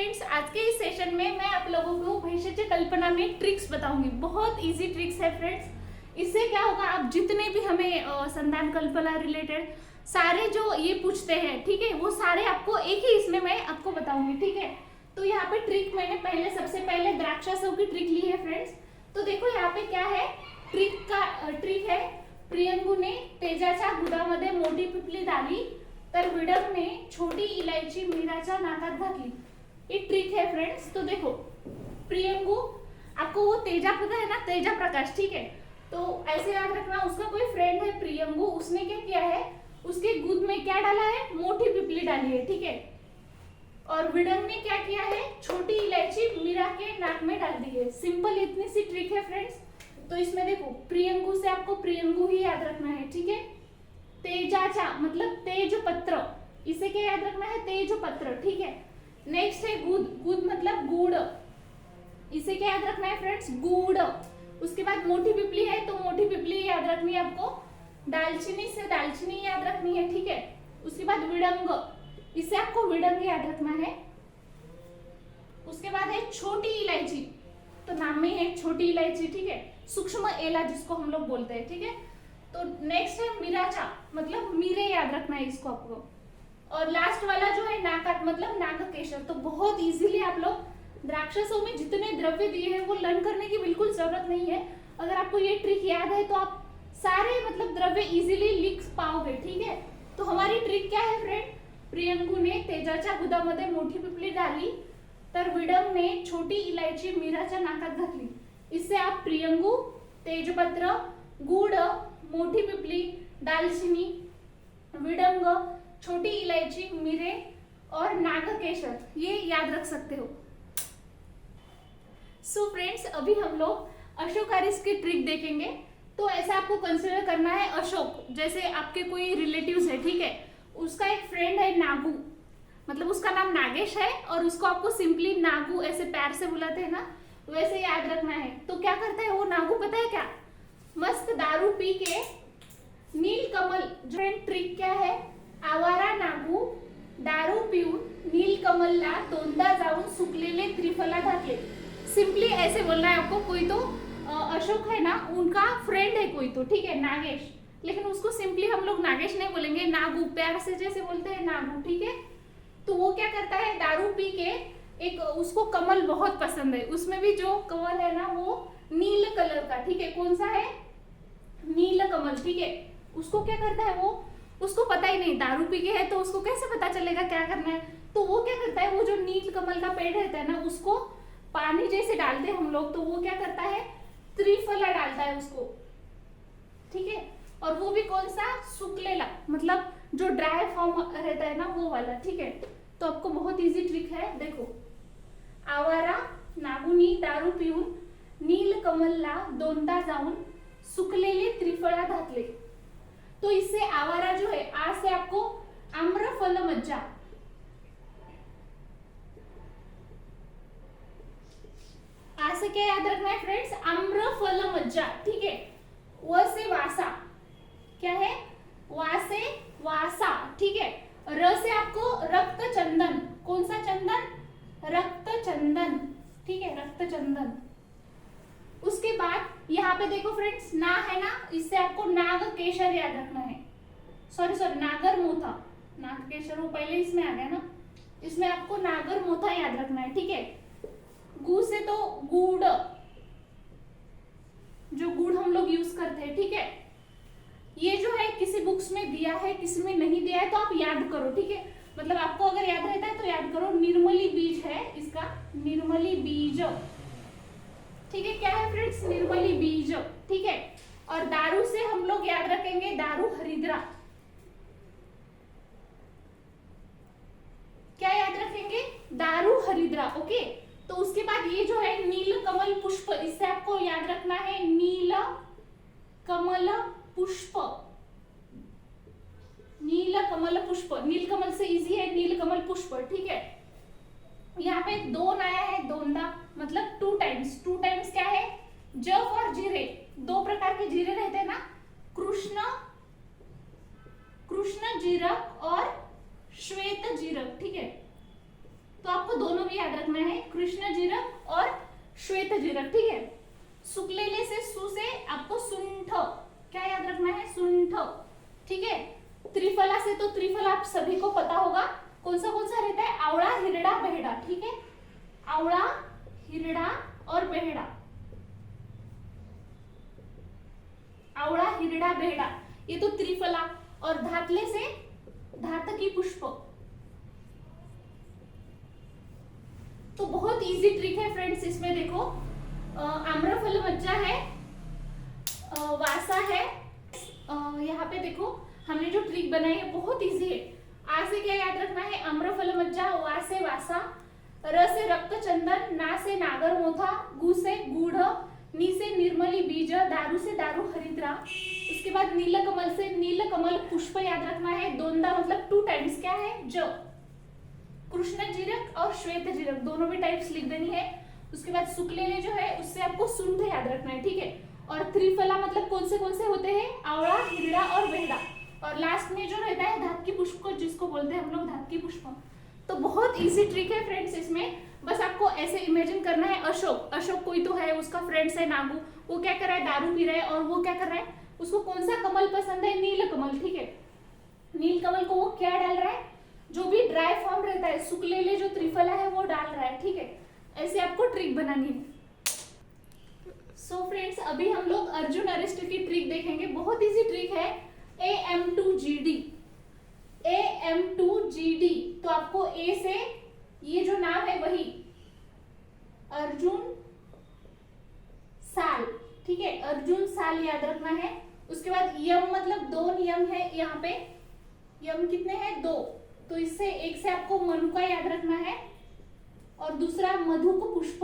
Friends, आज के इस सेशन में मैं आप लोगों को भेषज कल्पना में ट्रिक्स बताऊंगी। बहुत इजी ट्रिक्स है फ्रेंड्स। इससे क्या होगा, आप जितने भी हमें संधान कल्पना रिलेटेड सारे जो ये पूछते हैं, ठीक है, वो सारे आपको एक ही इसमें मैं आपको बताऊंगी, ठीक है। तो यहाँ पे ट्रिक मैंने सबसे पहले द्राक्षासव की ट्रिक ली है फ्रेंड्स। तो देखो यहाँ पे क्या है, ट्रिक है, प्रियंगूने तेजाच्या गुदामध्ये मोठी पिपली डाली तर विडकने छोटी इलायची मीराच्या नाकात घातली। ये ट्रिक है फ्रेंड्स। तो देखो, प्रियंगू, आपको वो तेजा पता है ना, तेजा प्रकाश, ठीक है। तो ऐसे याद रखना, उसका कोई फ्रेंड है प्रियंगू, उसने क्या किया है, उसके गुद में क्या डाला है, मोटी पिपली डाली है, ठीक है। और विडंग ने क्या किया है, छोटी इलायची मीरा के नाक में डाल दी है। सिंपल इतनी सी ट्रिक है फ्रेंड्स। तो इसमें देखो, प्रियंगू से आपको प्रियंगू ही याद रखना है, ठीक है। तेजाचा मतलब तेज पत्र, इसे क्या याद रखना है, तेज पत्र, ठीक है। नेक्स्ट है गुद मतलब गुड़, इसे क्या याद रखना है फ्रेंड्स, गुड़। उसके बाद मोटी पिपली है, तो मोटी पिपली याद रखनी है आपको। दालचीनी से दालचीनी याद रखनी है, ठीक है। उसके बाद विडंग, इसे आपको विडंग याद रखना है। उसके बाद है छोटी इलायची, तो नाम में है छोटी इलायची, ठीक है, सूक्ष्म एला जिसको हम लोग बोलते हैं, ठीक है। तो नेक्स्ट है मिराचा मतलब मीरे, याद रखना है इसको आपको। और लास्ट वाला जो है नाकात मतलब नागकेशर। तो बहुत इजीली आप लोग द्राक्षसों में जितने द्रव्य दिए हैं वो लर्न करने की बिल्कुल जरूरत नहीं है। अगर आपको ये ट्रिक याद है तो आप सारे मतलब द्रव्य इजीली लिख पाओगे, ठीक है। तो हमारी ट्रिक क्या है फ्रेंड, प्रियंगूने तेजाच्या गुदामध्ये मोठी पिपली डाली तर विडंगने छोटी इलायची मीराच्या नाकात घातली। इससे आप प्रियंगू, तेजपत्र, गुड़, मोटी पिपली, दालचीनी, विडंग, छोटी इलायची, मीरे और नागकेशर ये याद रख सकते हो। सो फ्रेंड्स, अभी हम लोग अशोक आरिस की ट्रिक देखेंगे। तो ऐसा आपको कंसिडर करना है, अशोक जैसे आपके कोई रिलेटिव्स है, ठीक है, उसका एक फ्रेंड है नागू, मतलब उसका नाम नागेश है और उसको आपको सिंपली नागू ऐसे प्यार से बुलाते हैं ना, वैसे याद रखना है। तो क्या करता है वो नागू, पता है क्या, मस्त दारू पी के नीलकमल, जो ट्रिक क्या है, आवारा नागू दारू पिऊन नीलकमलला दोनदा जाऊन सुकलेले त्रिफला घातले। सिंपली ऐसे बोलना है आपको। कोई तो अशोक है ना, उनका फ्रेंड है कोई तो, ठीक है, नागेश, लेकिन उसको सिंपली हम लोग नागेश नहीं बोलेंगे, नागू प्यार से जैसे बोलते हैं नागू, ठीक है। तो वो क्या करता है, दारू पी के, एक उसको कमल बहुत पसंद है, उसमें भी जो कमल है ना वो नील कलर का, ठीक है, कौन सा है, नील कमल, ठीक है। उसको क्या करता है वो, उसको पता ही नहीं दारू पी के है तो उसको कैसे पता चलेगा क्या करना है। तो वो क्या करता है, वो जो नील कमल का पेड़ रहता है ना, उसको पानी जैसे डालते हैं हम लोग, तो वो क्या करता है, त्रिफला डालता है उसको, ठीक है। और वो भी कौन सा, सुकलेला, मतलब जो ड्राई फॉर्म रहता है ना वो वाला, ठीक है। तो आपको बहुत इजी ट्रिक है, देखो, आवारा नागुनी दारू पिऊन नील कमलला दोनदा जाऊन सुकलेले त्रिफळा घातले। तो इससे आवारा जो है, आ से आपको आम्रफल मज्जा, आ से क्या याद रखना है फ्रेंड्स, आम्रफल मज्जा, ठीक है। व से वासा, क्या है, वा से वासा, ठीक है। र से आपको रक्त चंदन, कौन सा चंदन, रक्त चंदन, ठीक है, रक्त चंदन। उसके बाद यहाँ पे देखो फ्रेंड्स, ना है ना, इससे आपको नागकेशर याद रखना है, सॉरी नागर मोथा, नागकेशर वो पहले इसमें आ गया ना, इसमें आपको नागर मोथा याद रखना है, ठीक है। गु से तो गुड़, जो गुड़ हम लोग यूज करते हैं, ठीक है। ये जो है किसी बुक्स में दिया है, किसी में नहीं दिया है, तो आप याद करो, ठीक है। मतलब आपको अगर याद रहता है तो याद करो। निर्मली बीज है इसका, निर्मली बीज, ठीक है, क्या है फ्रेंड्स, निर्मली बीज, ठीक है। और दारू से हम लोग याद रखेंगे दारू हरिद्रा, क्या याद रखेंगे, दारू हरिद्रा, ओके। तो उसके बाद ये जो है नील कमल पुष्प, इससे आपको याद रखना है नील कमल पुष्प, नील कमल पुष्प, नीलकमल से इजी है नीलकमल पुष्प, ठीक है। यहाँ पे दोन आया है, दोनदा मतलब टू टाइम्स, टू टाइम्स क्या है, जव और जीरे, दो प्रकार के जीरे रहते हैं ना, कृष्ण जीरक और श्वेत जीरक, ठीक है। तो आपको दोनों भी याद रखना है, कृष्ण जीरक और श्वेत जीरक, ठीक है। सुकलेले से सु से आपको सुंठ, क्या याद रखना है, सुंठ, ठीक है। त्रिफला से तो त्रिफला आप सभी को पता होगा, कौन सा रहता है, आवड़ा, हिरड़ा, बेहड़ा, ठीक है। आवड़ा, हिरड़ा और बेहड़ा, आवड़ा, हिरड़ा, बेहड़ा, ये तो त्रिफला। और धातले से धातकी पुष्प। तो बहुत इजी ट्रिक है फ्रेंड्स, इसमें देखो आम्रफल मज्जा है, वासा है, यहाँ पे देखो हमने जो ट्रिक बनाई है बहुत इजी है। आ से क्या याद रखना है, आम्रफल मज्जा, वा से वासा, र से रक्त चंदन, ना से नागर मोथा, गु से गूढ़, नी से निर्मली बीज, दारू से दारू हरिद्रा। उसके बाद नीलकमल से नीलकमल पुष्प याद रखना है, दोंदा मतलब 2 टाइम्स क्या है, ज। कृष्ण जीरक और श्वेत जीरक दोनों भी टाइप्स लिख देनी है। उसके बाद सुकलेले जो है उससे आपको सुंठ याद रखना है, ठीक है। और त्रिफला मतलब कौन से होते हैं, आवड़ा, हिरड़ा और बेहड़ा। और लास्ट में जो रहता है धातकी पुष्प को, जिसको बोलते हैं हम लोग धातकी पुष्प। तो बहुत इजी ट्रिक है फ्रेंड्स, इसमें बस आपको ऐसे इमेजिन करना है, अशोक कोई तो है, उसका फ्रेंड्स है नागू, वो क्या कर रहा है, दारू पी रहा है, और वो क्या कर रहा है, उसको कौन सा कमल पसंद है, नीलकमल, ठीक है। नीलकमल को वो क्या डाल रहा है, जो भी ड्राई फॉर्म रहता है, सुकलेले जो त्रिफला है वो डाल रहा है, ठीक है। ऐसे आपको ट्रिक बनानी है। सो फ्रेंड्स, अभी हम लोग अर्जुन अरिष्ट की ट्रिक देखेंगे, बहुत इजी ट्रिक है, AM2GD। AM2GD, तो आपको ए से ये जो नाम है वही अर्जुन साल, ठीक है, अर्जुन साल याद रखना है। उसके बाद यम मतलब 2 नियम है यहाँ पे, यम कितने हैं, 2, तो इससे एक से आपको मनुका याद रखना है और दूसरा मधुक पुष्प।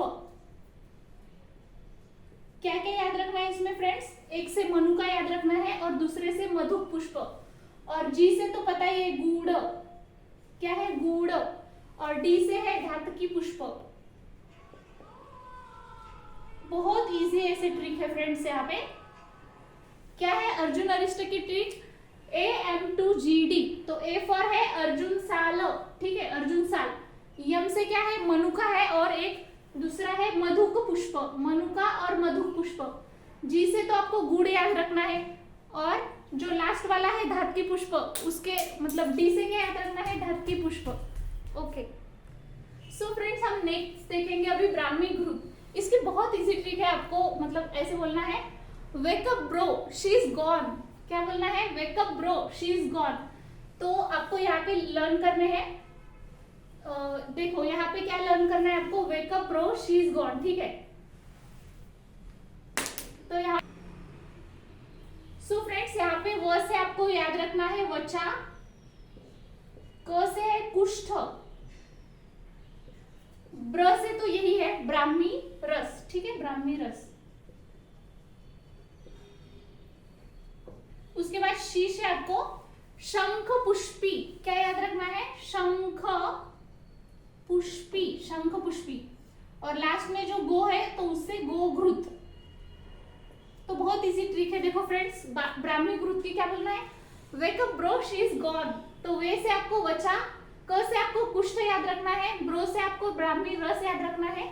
क्या क्या याद रखना है इसमें फ्रेंड्स, एक से मनुका याद रखना है और दूसरे से मधुक पुष्प। और जी से तो पता है ये गूढ़, क्या है, गूढ़। और डी से है धातकी पुष्प। बहुत इजी ऐसे ट्रिक है फ्रेंड्स। यहाँ पे क्या है, अर्जुन अरिष्ट की ट्रिक AM2GD, तो ए फॉर है अर्जुन साल, ठीक है, अर्जुन साल। यम से क्या है, मनुका है, और एक दूसरा है मधुक पुष्प, मनुका और मधुक पुष्प। जी से तो आपको गुड़ याद रखना है, और जो लास्ट वाला है धातकी पुष्प, उसके मतलब डी से क्या याद रखना है, धातकी पुष्प। ओके, सो फ्रेंड्स हम नेक्स्ट देखेंगे अभी ब्राह्मी घृत। इसकी बहुत इजी ट्रिक है, आपको मतलब ऐसे बोलना है, wake up bro she is gone. क्या बोलना है, wake up bro she is gone. तो आपको यहाँ पे लर्न करने हैं, देखो यहाँ पे क्या लर्न करना है आपको, wake up bro she is gone, ठीक है। तो यहाँ सो फ्रेंड्स यहाँ पे व से आपको याद रखना है वचा, क से है कुष्ठ, ब्र से तो यही है ब्राह्मी रस, ठीक है, ब्राह्मी रस। उसके बाद शी से आपको शंख पुष्पी, क्या याद रखना है, शंख पुष्पी, शंख पुष्पी। और लास्ट में जो गो है तो उससे गोघृत। तो बहुत इजी ट्रिक है, देखो फ्रेंड्स, ब्राह्मी घृत की क्या बोलना है, wake up bro she is gone. तो वे से आपको वचा, क से आपको कुष्ठ याद रखना है, ब्रो से आपको ब्राह्मी रस याद रखना है,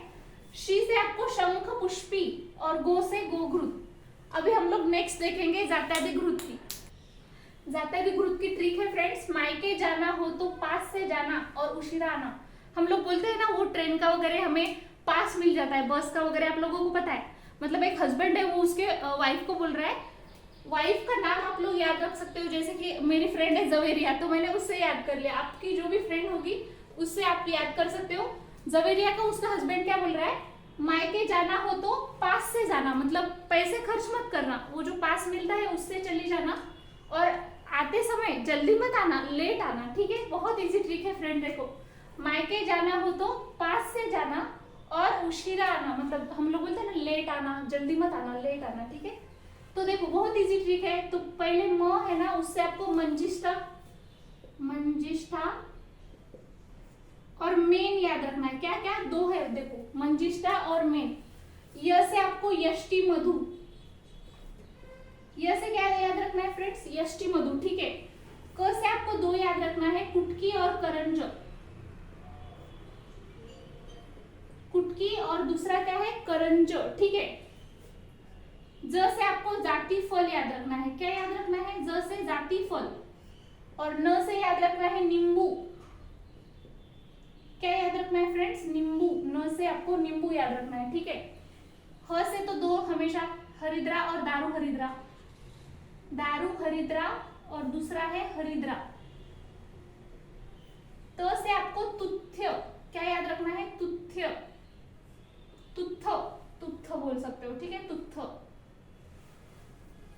शी से आपको शंख पुष्पी, और गो से गोघृत। अभी हम लोग नेक्स्ट देखेंगे जात्यादि घृत की। जात्यादि घृत की ट्रिक है फ्रेंड्स, मायके जाना हो तो पास से जाना और उशिरा आना। हम लोग बोलते हैं ना, वो ट्रेन का वगैरह हमें पास मिल जाता है, बस का वगैरह आप लोगों को पता है। मतलब एक हस्बैंड है, वो उसके वाइफ को बोल रहा है, वाइफ का नाम आप लोग याद रख सकते हो, जैसे कि मेरी फ्रेंड है जवेरिया, तो मैंने उससे याद कर लिया। आपकी जो भी फ्रेंड होगी उससे आप याद कर सकते हो। जवेरिया का उसका हस्बैंड क्या बोल रहा है, मायके जाना हो तो पास से जाना, मतलब पैसे खर्च मत करना, वो जो पास मिलता है उससे चली जाना, और आते समय जल्दी मत आना, लेट आना, ठीक है। बहुत इजी ट्रिक है फ्रेंड, देखो, मायके जाना हो तो पास से जाना और उशिरा आना, मतलब हम लोग बोलते हैं ना, लेट आना, जल्दी मत आना, लेट आना, ठीक है। तो देखो बहुत इजी ट्रिक है। तो पहले म है ना, उससे आपको मंजिष्ठा, मंजिष्ठा और मेन याद रखना है। क्या क्या, 2 है, देखो, मंजिष्ठा और मेन। य से आपको यष्टि मधु, य से क्या याद रखना है फ्रेंड्स, यष्टि मधु, ठीक है। क से आपको 2 याद रखना है, कुटकी और करंज। कुटकी और दूसरा क्या है करंज, ठीक है। ज से आपको जाति फल याद रखना है। क्या याद रखना है? ज से जाति फल। और न से याद रखना है नींबू। क्या याद रखना है फ्रेंड्स? नींबू। न से आपको नींबू याद रखना है, ठीक है। ह से तो दो हमेशा, हरिद्रा और दारू हरिद्रा। दारू हरिद्रा और दूसरा है हरिद्रा। त से आपको तुथ्य। क्या याद रखना है? तुथ्य। तुत्थ, तुत्थ बोल सकते हो, ठीक है, तुत्थ।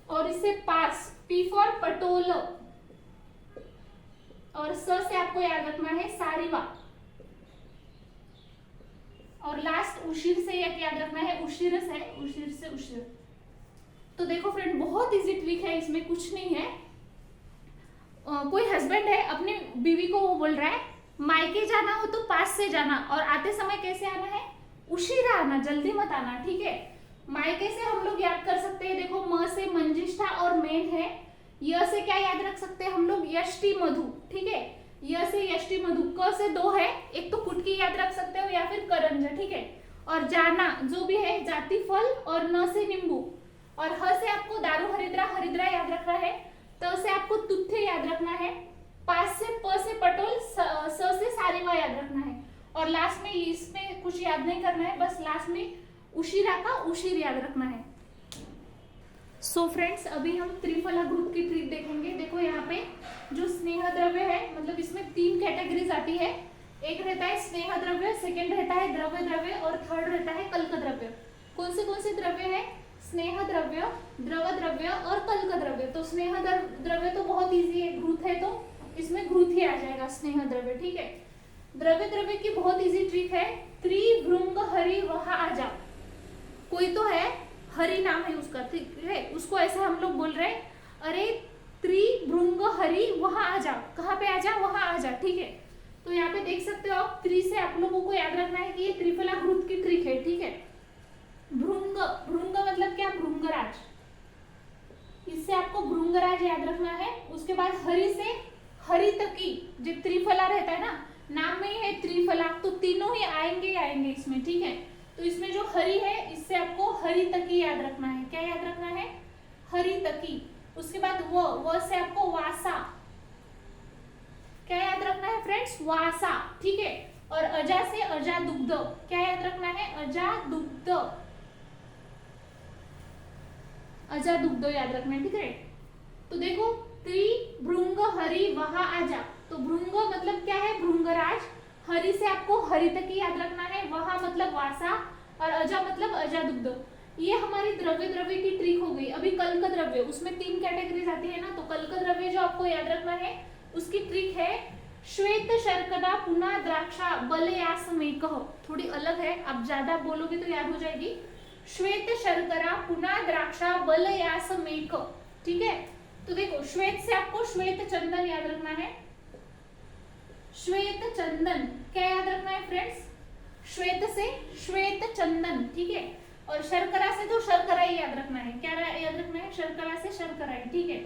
और इससे पास, पी फॉर पटोल। और स से आपको याद रखना है सारिवा। और लास्ट उशिर से याद रखना है उशिरस है, उशिर से उशिर। तो देखो फ्रेंड, बहुत इजी ट्रिक है, इसमें कुछ नहीं है। कोई हस्बैंड है, अपनी बीवी को वो बोल रहा है मायके जाना हो तो पास से जाना, और आते समय कैसे आना है? उशिरा आना, जल्दी मत आना, ठीक है। मायके से हम लोग याद कर सकते हैं, देखो म से मंजिष्ठा और मेन है। य से क्या याद रख सकते हैं हम लोग? यष्टि मधु, ठीक है। य से यष्टि मधु। क से दो है, एक तो कुटकी याद रख सकते हो या फिर करंज, ठीक है। और जाना जो भी है जाति फल, और न से नींबू। और ह से आपको दारू हरिद्रा, हरिद्रा याद रखना है। त से आपको तुथ्य याद रखना है। पास से प से पटोल, स से सारिवा याद रखना है। और लास्ट में इसमें कुछ याद नहीं करना है, बस लास्ट में उशिरा का उशिर याद रखना है। सो फ्रेंड्स, अभी हम त्रिफला ग्रुप की ट्रिक देखेंगे। देखो यहाँ पे जो स्नेह द्रव्य है, मतलब इसमें 3 कैटेगरीज आती है। एक रहता है स्नेह द्रव्य, सेकंड रहता है द्रव्य द्रव्य, और थर्ड रहता है कल्क द्रव्य। कौन से द्रव्य है? स्नेह द्रव्य, द्रव द्रव्य और कल्क द्रव्य। तो स्नेह द्रव्य तो बहुत इजी है, घृत है तो इसमें घृत ही आ जाएगा, स्नेह द्रव्य, ठीक है। द्रव्य द्रव्य की बहुत इजी ट्रिक है, त्रिभृंग हरि वहा आजा। कोई तो है, हरि नाम है उसका, ठीक है, उसको ऐसे हम लोग बोल रहे हैं, अरे त्रिभृंग हरि वहां आजा। कहाँ पे आजा? वहां आजा, ठीक है। तो यहाँ पे देख सकते हो आप, त्रि से आप लोगों को याद रखना है कि ये त्रिफला ग्रुप की ट्रिक है, ठीक है। भृंग, भृंग मतलब क्या? भृंगराज। इससे आपको भृंगराज याद रखना है। उसके बाद हरि से हरितकी, जो त्रिफला रहता है ना, नाम में ही है त्रिफला, तो तीनों ही आएंगे इसमें, ठीक है। तो इसमें जो हरि है, इससे आपको हरितकी याद रखना है। क्या याद रखना है? हरितकी। उसके बाद वो से आपको वासा। क्या याद रखना है फ्रेंड्स? वासा, ठीक है। और अजा से अजा दुग्ध। क्या याद रखना है? अजा दुग्ध, अजा दुग्ध याद रखना है, ठीक है। तो देखो, त्रिभृंग हरि वहा आजा। तो भृंग मतलब क्या है? भृंगराज। हरि से आपको हरितकी याद रखना है, वहा मतलब वासा, और अजा मतलब अजा दुग्ध। ये हमारी द्रव्य द्रव्य की ट्रिक हो गई। अभी कल्क द्रव्य, उसमें 3 कैटेगरीज आती है ना, तो कल्क द्रव्य जो आपको याद रखना है, उसकी ट्रिक है श्वेत शर्करा पुनः द्राक्षा बलयासमेकः। थोड़ी अलग है, आप ज्यादा बोलोगे तो याद हो जाएगी। श्वेत शर्करा पुनः द्राक्षा बलयासमेक, ठीक है। तो देखो, श्वेत से आपको श्वेत चंदन याद रखना है। श्वेत चंदन क्या याद रखना है फ्रेंड्स? श्वेत से श्वेत चंदन, ठीक है। और शर्करा से तो शर्करा ही याद रखना है। क्या याद रखना है? शर्करा से शर्करा ही, ठीक है।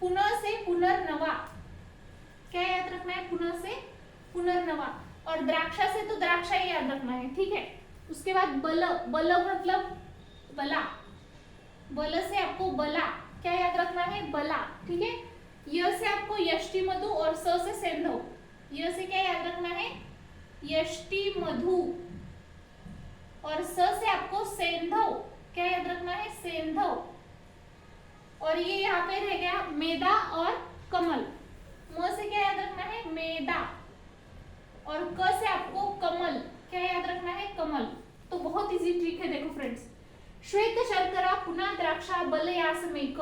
पुनः से पुनर्नवा। क्या याद रखना है? पुनः से पुनर्नवा। और द्राक्षा से तो द्राक्षा ही याद रखना है, ठीक है। उसके बाद बल, बल मतलब बला। बल से आपको बला क्या याद रखना है? बला, ठीक है। य से आपको यष्टि मधु, और स से सेंधव। य से क्या याद रखना है? यष्टि मधु, और स से आपको सेंधव। क्या याद रखना है? सेंधव। और ये यहाँ पे रह गया मेदा और कमल। म से क्या याद रखना है? मेदा। और क से आपको कमल। क्या याद रखना है? कमल। तो बहुत इजी ट्रिक है, देखो फ्रेंड्स। श्वेत शर्करा पुनः द्राक्षा बलयासमेक।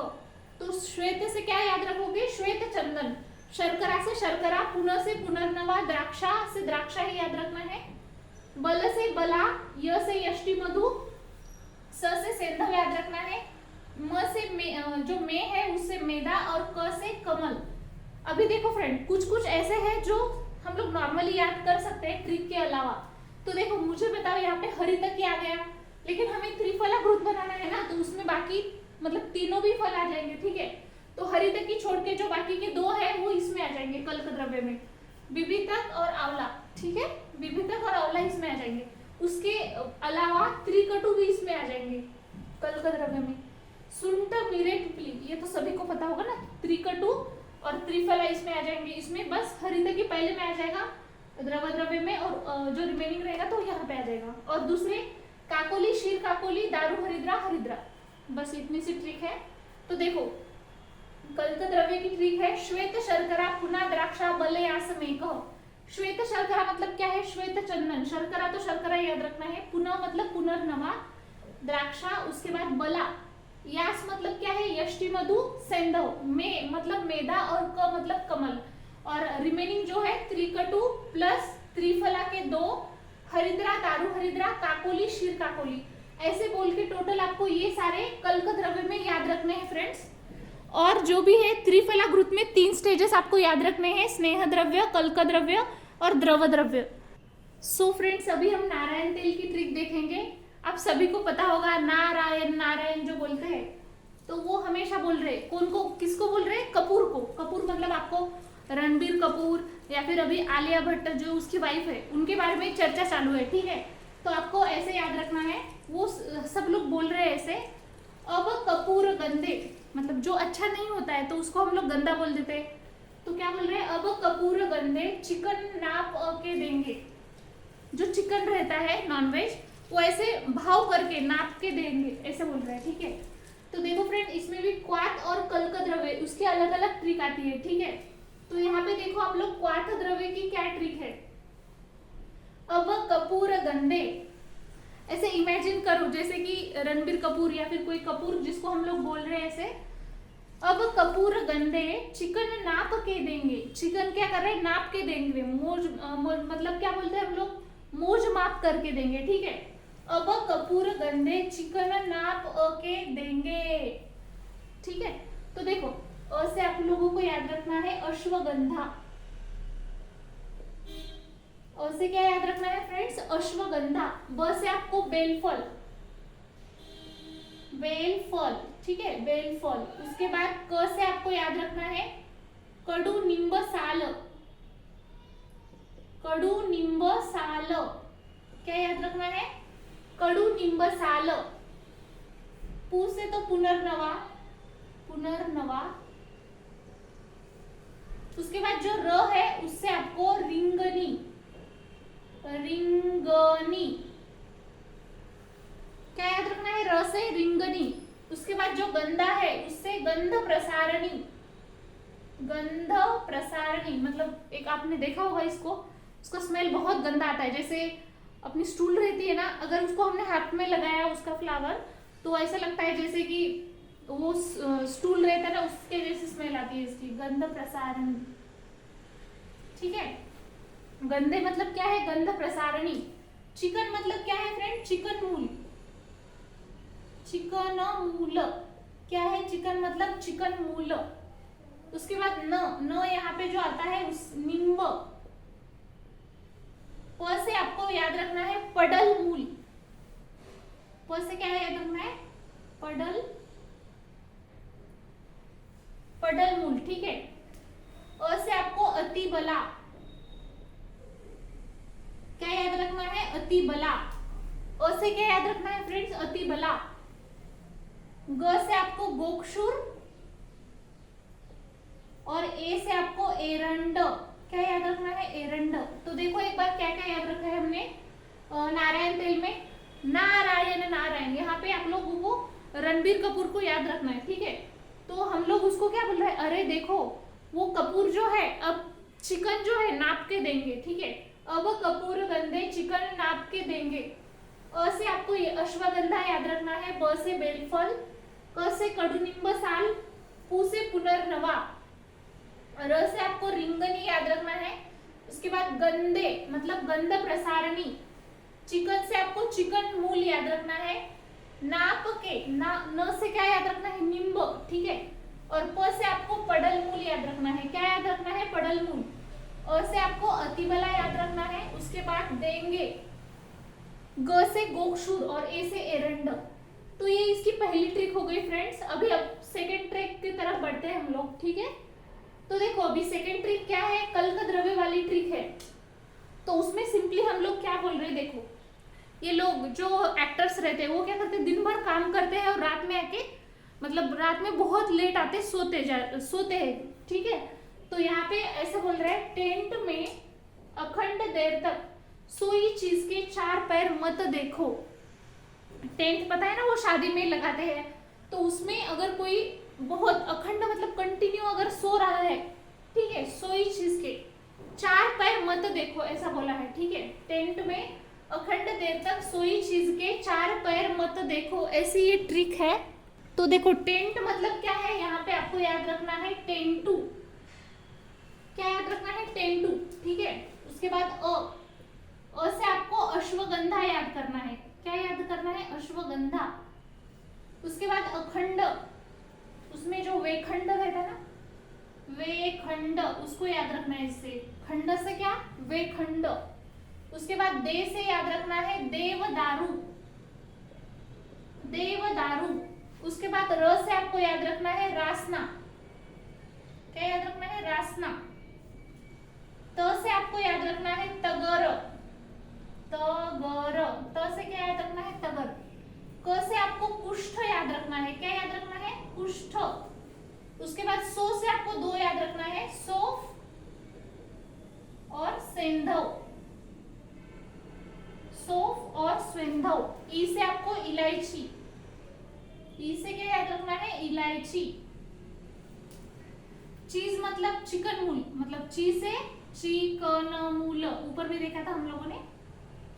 तो श्वेत से क्या याद रखोगे? श्वेत चंदन। शर्करा से शर्करा, पुनः से पुनर्नवा, द्राक्षा से द्राक्षा ही याद रखना है। बल से बला, य से यष्टि मधु, स से सेंधव याद रखना है। म से जो मे है उससे मेदा, और क से कमल। अभी देखो फ्रेंड, कुछ कुछ ऐसे हैं जो हम लोग नॉर्मली याद कर सकते हैं ट्रिक के अलावा। तो देखो, मुझे बताओ, यहाँ पे हरि तक आ गया, लेकिन हमें त्रिफला ग्रुप बनाना है ना, तो उसमें बाकी मतलब तीनों भी फल आ जाएंगे, ठीक है। तो हरि तक की छोड़ के जो बाकी के 2 है वो इसमें आ जाएंगे, कल्क द्रव्य में। बिबितक और आंवला, ठीक है। बिबितक और आंवला इसमें आ जाएंगे। उसके अलावा त्रिकटु भी इसमें आ जाएंगे कल का द्रव्य में। सुंठ मिरे पिपली, ये तो सभी को पता होगा ना, त्रिकटु और त्रिफला इसमें आ जाएंगे। इसमें बस हरित की पहले में आ जाएगा द्रव्य में, और जो रिमेनिंग रहेगा तो यहाँ पे आ जाएगा। और दूसरे काकोली, शीर काकोली, दारू हरिद्रा, हरिद्रा, बस इतनी सी ट्रिक है। तो देखो कल्क द्रव्य की ट्रिक है श्वेत शर्करा पुनः द्राक्षा बलयासमेक। श्वेत शर्करा मतलब क्या है, श्वेत चंदन, शर्करा तो शर्करा याद रखना है, पुनः मतलब पुनर्नवा, द्राक्षा उसके बाद बला, यास मतलब क्या है, यष्टि मधु, सेंधव, मे मतलब मेधा और क मतलब कमल, और रिमेनिंग जो है त्रिकटु प्लस त्रिफला के 2, हरिद्रा, दारू हरिद्रा, काकोली, शीर काकोली, ऐसे बोल के टोटल आपको ये सारे कल्क द्रव्य में याद रखने हैं फ्रेंड्स। और जो भी है त्रिफला ग्रुप में 3 स्टेजेस आपको याद रखने हैं, स्नेह द्रव्य, कल्क द्रव्य और द्रव द्रव्य। सो फ्रेंड्स अभी हम नारायण तेल की ट्रिक देखेंगे। आप सभी को पता होगा नारायण नारायण जो बोलते हैं, तो वो हमेशा बोल रहे, कौन को, किसको बोल रहे, कपूर को। कपूर मतलब आपको रणबीर कपूर या फिर अभी आलिया भट्ट जो उसकी वाइफ है उनके बारे में चर्चा चालू है, ठीक है। तो आपको ऐसे याद रखना है, वो सब लोग बोल रहे हैं ऐसे, अब कपूर गंदे मतलब जो अच्छा नहीं होता है तो उसको हम लोग गंदा बोल देते हैं। तो क्या बोल रहे हैं, अब कपूर गंदे चिकन नाप के देंगे। जो चिकन रहता है नॉनवेज वो ऐसे भाव करके नाप के देंगे, ऐसे बोल रहे हैं, ठीक है। तो देखो फ्रेंड इसमें भी क्वाथ और कल्क द्रव्य उसकी अलग अलग ट्रिक आती है, ठीक है। तो यहाँ पे देखो आप लोग क्वाथ द्रव्य की क्या ट्रिक है, अब कपूर गंदे, ऐसे इमेजिन करो जैसे कि रणबीर कपूर या फिर कोई कपूर जिसको हम लोग बोल रहे हैं ऐसे, अब कपूर गंदे चिकन नाप के देंगे। चिकन क्या कर रहे हैं, नाप के देंगे, मोज मतलब क्या बोलते हैं हम लोग, मोज माप करके देंगे, ठीक है। अब कपूर गंदे चिकन नाप के देंगे, ठीक है। तो देखो से आप लोगों को याद रखना है अश्वगंधा, से क्या याद रखना है फ्रेंड्स, अश्वगंधा। ब से आपको बेलफल, बेलफल, ठीक है, बेलफल। उसके बाद क से आपको याद रखना है कडू निम्ब साल, कडू निम्ब साल, क्या याद रखना है, कडू निम्ब साल। पू से तो पुनर्नवा, पुनर्नवा। उसके बाद जो र है उससे आपको रिंगनी, रिंगनी, क्या याद रखना है, र से रिंगनी। उसके बाद जो गंधा है उससे गंध प्रसारणी, गंध प्रसारणी मतलब एक आपने देखा होगा इसको, उसका स्मेल बहुत गंदा आता है। जैसे अपनी स्टूल रहती है ना, अगर उसको हमने हाथ में लगाया उसका फ्लावर तो ऐसा लगता है जैसे कि वो स्टूल रहता है ना, उसके जैसी स्मेल आती है इसकी, गंध प्रसारणी, ठीक है। गंधे मतलब क्या है, गंध प्रसारणी। चिकन मतलब क्या है फ्रेंड, चिकन मूल, चिकन मूल, क्या है, चिकन मतलब चिकन मूल। उसके बाद न, न यहाँ पे जो आता है उस निम्ब। प से आपको याद रखना है पडल मूल, प से क्या याद रखना है, पडल, पडल मूल, ठीक है। अ से आपको अति बला, क्या याद रखना है, अति बला। अ से क्या याद रखना है फ्रेंड्स, अति बला। ग से आपको गोक्षुर और ए से आपको एरंड, क्या याद रखना है, एरंड। तो देखो एक बार क्या क्या याद रखा है हमने नारायण तेल में, नारायण नारायण, यहाँ पे आप लोगों को रणबीर कपूर को याद रखना है, ठीक है। तो हम लोग उसको क्या बोल रहे हैं, अरे देखो वो कपूर जो है अब चिकन जो है नाप के देंगे, ठीक है। अब कपूर गंदे चिकन नाप के देंगे। अ से आपको ये अश्वगंधा याद रखना है, ब से बेलफल, क से कडुनिंब साल, पू से पुनर्नवा, र से आपको रिंगनी याद रखना है। उसके बाद गंदे मतलब गंध प्रसारणी। चिकन से आपको चिकन मूल याद रखना है। नाप के न से क्या याद रखना है, निम्ब, ठीक है। और प से आपको पडल मूल याद रखना है, क्या याद रखना है, पडल मूल। अ से आपको अतिबला याद रखना है। उसके बाद देंगे, ग से गोक्षुर और ए से एरंड। तो ये इसकी पहली ट्रिक हो गई फ्रेंड्स। अभी अब सेकेंड ट्रिक की तरफ बढ़ते हैं हम लोग, ठीक है। तो देखो अभी सेकेंड ट्रिक क्या है, कल्क द्रव्य वाली ट्रिक है। तो उसमें सिंपली हम लोग क्या बोल रहे हैं, देखो ये लोग जो एक्टर्स रहते हैं वो क्या करते हैं, दिन भर काम करते हैं और रात में आके मतलब रात में बहुत लेट आते सोते हैं, ठीक है। तो यहाँ पे ऐसे बोल रहा है, टेंट में अखंड देर तक सोई चीज के चार पैर मत देखो। टेंट पता है ना, वो शादी में लगाते हैं, तो उसमें अगर कोई बहुत अखंड मतलब कंटिन्यू अगर सो रहा है, ठीक है, सोई चीज के चार पैर मत देखो, ऐसा बोला है, ठीक है। टेंट में अखंड देर तक सोई चीज के चार पैर मत देखो, ऐसी ये ट्रिक है। तो देखो टेंट मतलब क्या है, यहाँ पे आपको याद रखना है टेंटू, क्या याद रखना है, टेंटू, ठीक है। उसके बाद अ से आपको अश्वगंधा याद करना है, क्या याद करना है, अश्वगंधा। उसके बाद अखंड, उसमें जो वेखंड रहता है ना, वेखंड, उसको याद रखना है, इससे खंड से क्या, वेखंड। उसके बाद दे से याद रखना है देवदारू, देवदारू। उसके बाद र से आपको याद रखना है रासना, क्या याद रखना है, रासना। त से आपको याद रखना है तगर, तगर, त से क्या याद रखना है, तगर। क से आपको कुष्ठ याद रखना है, क्या याद रखना है, कुष्ठ। उसके बाद सो से आपको दो याद रखना है, सौंफ और सेंधव, सौंफ और सेंधव। ई से आपको इलायची, ई से क्या याद रखना है, इलायची। चीज मतलब चिकन मूल, मतलब ची से चिकन मूल, ऊपर भी देखा था हम लोगों ने,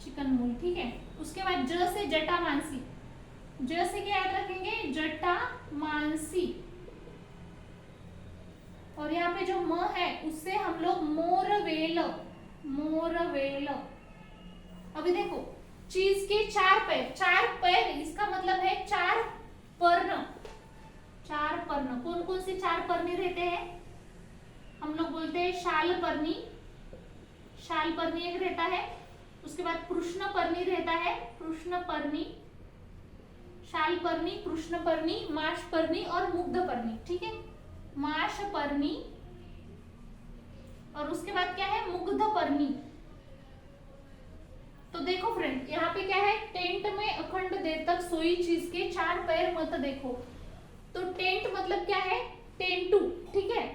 चिकन मूल, ठीक है। उसके बाद ज से जटा मानसी, ज से क्या याद रखेंगे, जटा मानसी। और यहाँ पे जो म है उससे हम लोग मोरवेल, मोरवेल। अभी देखो चीज के चार पैर, चार पैर इसका मतलब है चार पर्ण, चार पर्ण। कौन कौन से चार पर्णी रहते हैं, हम लोग बोलते हैं शाल पर्णी, शाल पर्णी एक रहता है। उसके बाद कृष्ण पर्णी रहता है, कृष्ण पर्णी, शाल पर्णी, कृष्ण पर्णी, माश पर्णी और मुग्ध पर्णी, ठीक है, माश पर्णी। और उसके बाद क्या है, मुग्ध पर्णी। तो देखो फ्रेंड यहाँ पे क्या है, टेंट में अखंड देर तक सोई चीज के चार पैर मत देखो। तो टेंट मतलब क्या है, टेंटू, ठीक है।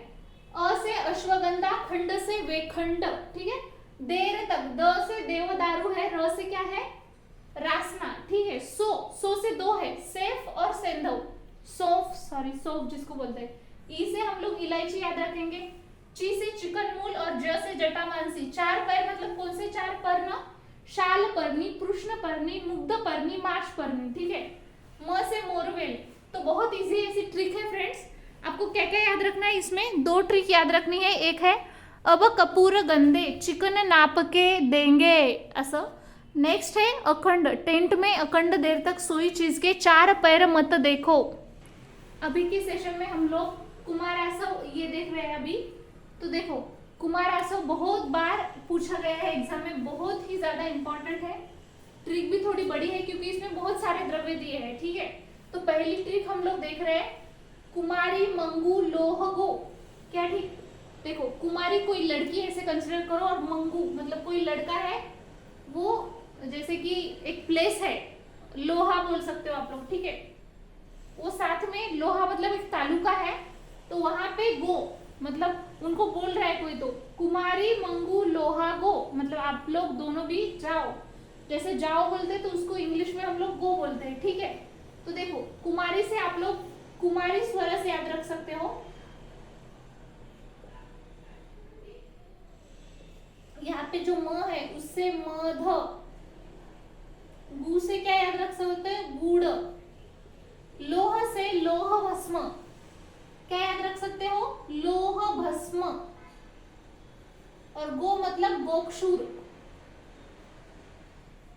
अ से अश्वगंधा, खंड से वेखंड, ठीक है। देर तक, द से देवदारू है, र से क्या है, रासना, ठीक है। सो से दो है, सेफ और सेंधव, सौंफ, सॉरी सौंफ जिसको बोलते हैं। ई से हम लोग इलायची याद रखेंगे। ची से चिकन मूल और ज से जटामानसी। चार पैर मतलब कौन से चार पर्ण, शाल पर्णी, कृष्ण पर्णी, मुग्ध पर्णी, माश पर्णी, ठीक है। म से मोरवेल। तो बहुत इजी ऐसी ट्रिक है फ्रेंड्स। आपको क्या क्या याद रखना है, इसमें दो ट्रिक याद रखनी है। एक है अब कपूर गंदे चिकन नाप के देंगे, असं। नेक्स्ट है अखंड, टेंट में अखंड देर तक सोई चीज के चार पैर मत देखो। अभी के सेशन में हम लोग कुमार आसव ये देख रहे हैं अभी। तो देखो कुमार आसव बहुत बार पूछा गया है एग्जाम में, बहुत ही ज्यादा इंपॉर्टेंट है। ट्रिक भी थोड़ी बड़ी है क्योंकि इसमें बहुत सारे द्रव्य दिए हैं, ठीक है। तो पहली ट्रिक हम लोग देख रहे हैं, कुमारी मंगू लोहगो, क्या, ठीक। देखो कुमारी कोई लड़की ऐसे कंसिडर करो, और मंगू मतलब कोई लड़का है, वो जैसे कि एक प्लेस है, लोहा बोल सकते हो आप लोग, ठीक है। वो साथ में लोहा मतलब एक तालुका है, तो वहां पे गो मतलब उनको बोल रहा है कोई, तो कुमारी मंगू लोहा गो मतलब आप लोग दोनों भी जाओ। जैसे जाओ बोलते हैं तो उसको इंग्लिश में हम लोग गो बोलते हैं, ठीक है। तो देखो कुमारी से आप लोग कुमारी स्वर से याद रख सकते हो। यहाँ पे जो म है उससे मध, गु से क्या याद रख सकते हैं, गुड़। लोह से लोह भस्म, क्या याद रख सकते हो, लोह भस्म। और गो मतलब गोक्षुर।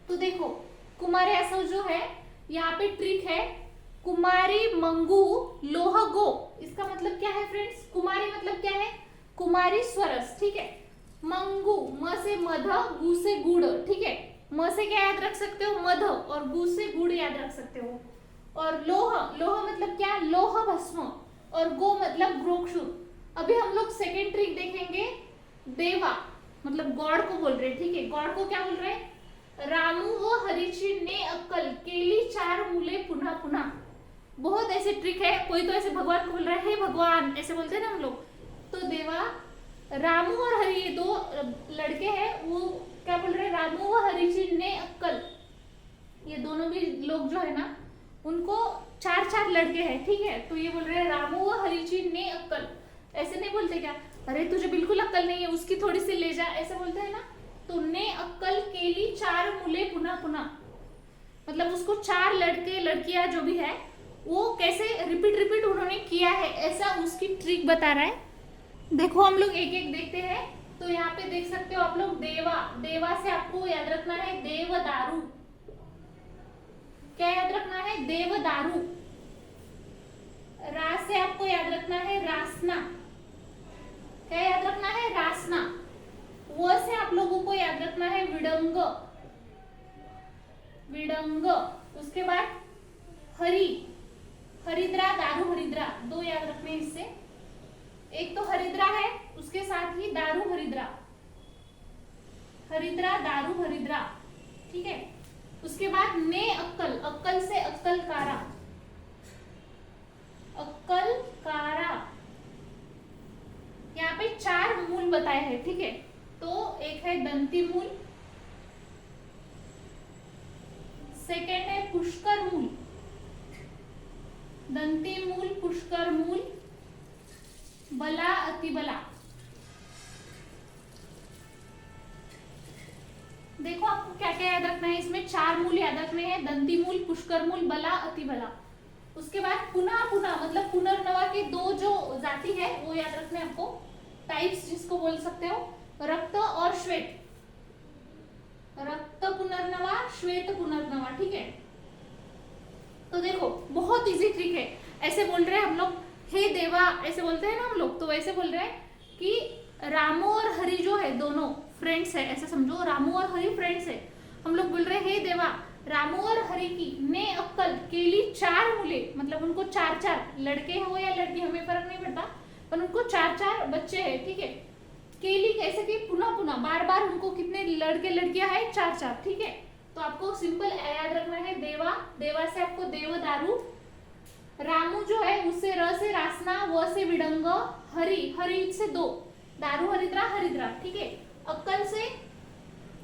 तो देखो कुमारी आसव जो है, यहाँ पे ट्रिक है, कुमारी मंगू लोह गो। इसका मतलब क्या है फ्रेंड्स, कुमारी मतलब क्या है, कुमारी स्वरस, ठीक है। मंगू, म से मध, गु से गुड़, ठीक है। म से क्या याद रख सकते हो, मध, और गु से गुड़ याद रख सकते हो। और लोह, लोह मतलब क्या, लोह भस्म। और गो मतलब गोक्षुर। अभी हम लोग सेकेंड ट्रिक देखेंगे, देवा मतलब गॉड को बोल रहे हैं, ठीक है। गॉड को क्या बोल रहे हैं, रामू व हरीची ने अक्कल केली 4 मूले पुन्हा पुन्हा। बहुत ऐसे ट्रिक है, कोई तो ऐसे भगवान को बोल रहा है हे भगवान ऐसे बोलते हैं ना हम लोग। तो देवा रामू और हरि ये 2 लड़के हैं, वो क्या बोल रहे हैं, रामू व हरीची ने अक्कल, ये दोनों भी लोग जो है ना उनको 4 लड़के हैं, ठीक है। तो ये बोल रहे हैं रामू व हरीची ने अक्कल, ऐसे नहीं बोलते क्या, अरे तुझे बिल्कुल अक्कल नहीं है उसकी थोड़ी सी ले जा, ऐसे बोलते हैं ना। तो ने अक्कल केली 4 मूले पुनः पुनः, मतलब उसको 4 लड़के लड़कियां जो भी है वो कैसे रिपीट उन्होंने किया है, ऐसा उसकी ट्रिक बता रहा है। देखो हम लोग एक एक देखते हैं। तो यहाँ पे देख सकते हो आप लोग देवा, देवा से आपको याद रखना है देवदारू, क्या याद रखना है, देवदारू। रा से आपको याद रखना है रासना, क्या याद रखना है, रासना। वो से आप लोगों को याद रखना है विडंग, विडंग। उसके बाद हरि, हरिद्रा, दारू हरिद्रा, 2 याद रखने हैं इससे। एक तो हरिद्रा है, उसके साथ ही दारू हरिद्रा, हरिद्रा दारू हरिद्रा, ठीक है। उसके बाद ने अक्कल, अक्कल से अक्कल कारा, अक्कल कारा। यहाँ पे 4 मूल बताए हैं, ठीक है। तो एक है दंती मूल, सेकेंड है पुष्कर मूल, दंती मूल, पुष्कर मूल, बला अतिबला। देखो आपको क्या क्या याद रखना है इसमें, 4 मूल याद रखने हैं, दंती मूल, पुष्कर मूल, बला अतिबला। उसके बाद पुनः पुनः मतलब पुनर्नवा के 2 जो जाति है वो याद रखने हैं आपको, टाइप्स जिसको बोल सकते हो, रक्त और श्वेत, रक्त पुनर्नवा, श्वेत पुनर्नवा, ठीक है। तो देखो बहुत इजी ट्रिक है, ऐसे बोल रहे हैं हम लोग हे देवा, ऐसे बोलते हैं ना हम लोग, तो वैसे बोल रहे हैं कि रामू और हरि जो है दोनों फ्रेंड्स है, ऐसे समझो रामू और हरि फ्रेंड्स है। हम लोग बोल रहे हैं हे देवा रामू और हरि की ने अक्कल केली 4 मूले, मतलब उनको 4 लड़के हो या लड़की हमें फर्क नहीं पड़ता, पर उनको 4 बच्चे हैं, ठीक है। केली कैसे की, पुनः पुनः बार बार उनको कितने लड़के लड़कियां है, 4, ठीक है। तो आपको सिंपल याद रखना है देवा, देवा से आपको देवदारू, रामू जो है उससे र से रासना, व से विडंग, हरि, हरि से 2, दारू हरिद्रा, हरिद्रा, ठीक है। अक्कल से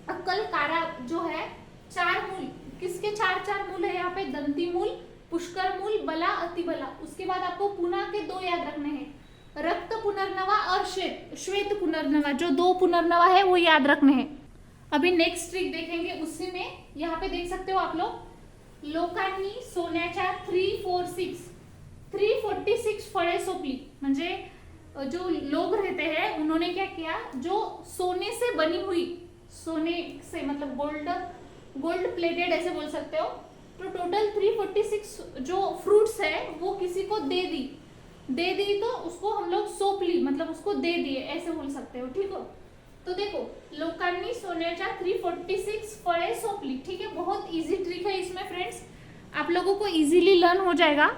अक्कल कारा जो है 4 मूल, किसके 4 मूल है यहाँ पे, दंती मूल, पुष्कर मूल, बला अतिबला। उसके बाद आपको पुनः के 2 याद रखने हैं, रक्त पुनर्नवा और श्वेत, श्वेत पुनर्नवा, जो 2 पुनर्नवा है वो याद रखने हैं। अभी नेक्स्ट ट्रिक देखेंगे, उसी में यहाँ पे देख सकते हो आप लोग, लोकांनी सोन्याच्या 346 फळे सोपली, म्हणजे जो लोग रहते हैं उन्होंने क्या किया, जो सोने से बनी हुई, सोने से मतलब गोल्ड प्लेटेड ऐसे बोल सकते हो, तो टोटल 346 जो फ्रूट्स है वो किसी को दे दी तो उसको हम लोग सोपली मतलब उसको दे दिए, ऐसे बोल सकते हो, ठीक हो। तो देखो लोकांनी सोन्याच्या 346 फळे सोपली, ठीक है। बहुत इजी ट्रिक है इसमें फ्रेंड्स, आप लोगों को इजीली लर्न हो जाएगा।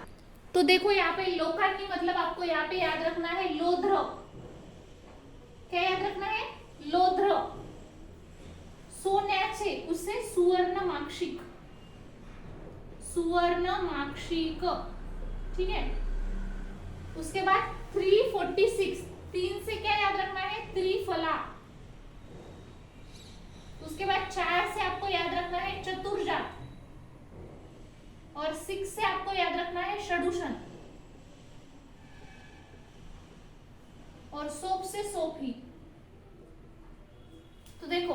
तो देखो यहाँ पे लोकांनी मतलब आपको यहाँ पे याद रखना है लोध्र, क्या याद रखना है, लोध्र। सोन्याचे उससे सुवर्ण माक्षिक, सुवर्ण माक्षिक, ठीक है। उसके बाद 346, 3 से क्या याद रखना है, त्रिफला। उसके बाद 4 से आपको याद रखना है चतुर्जात, और 6 से आपको याद रखना है षडुषण, और सोप से सोपी। तो देखो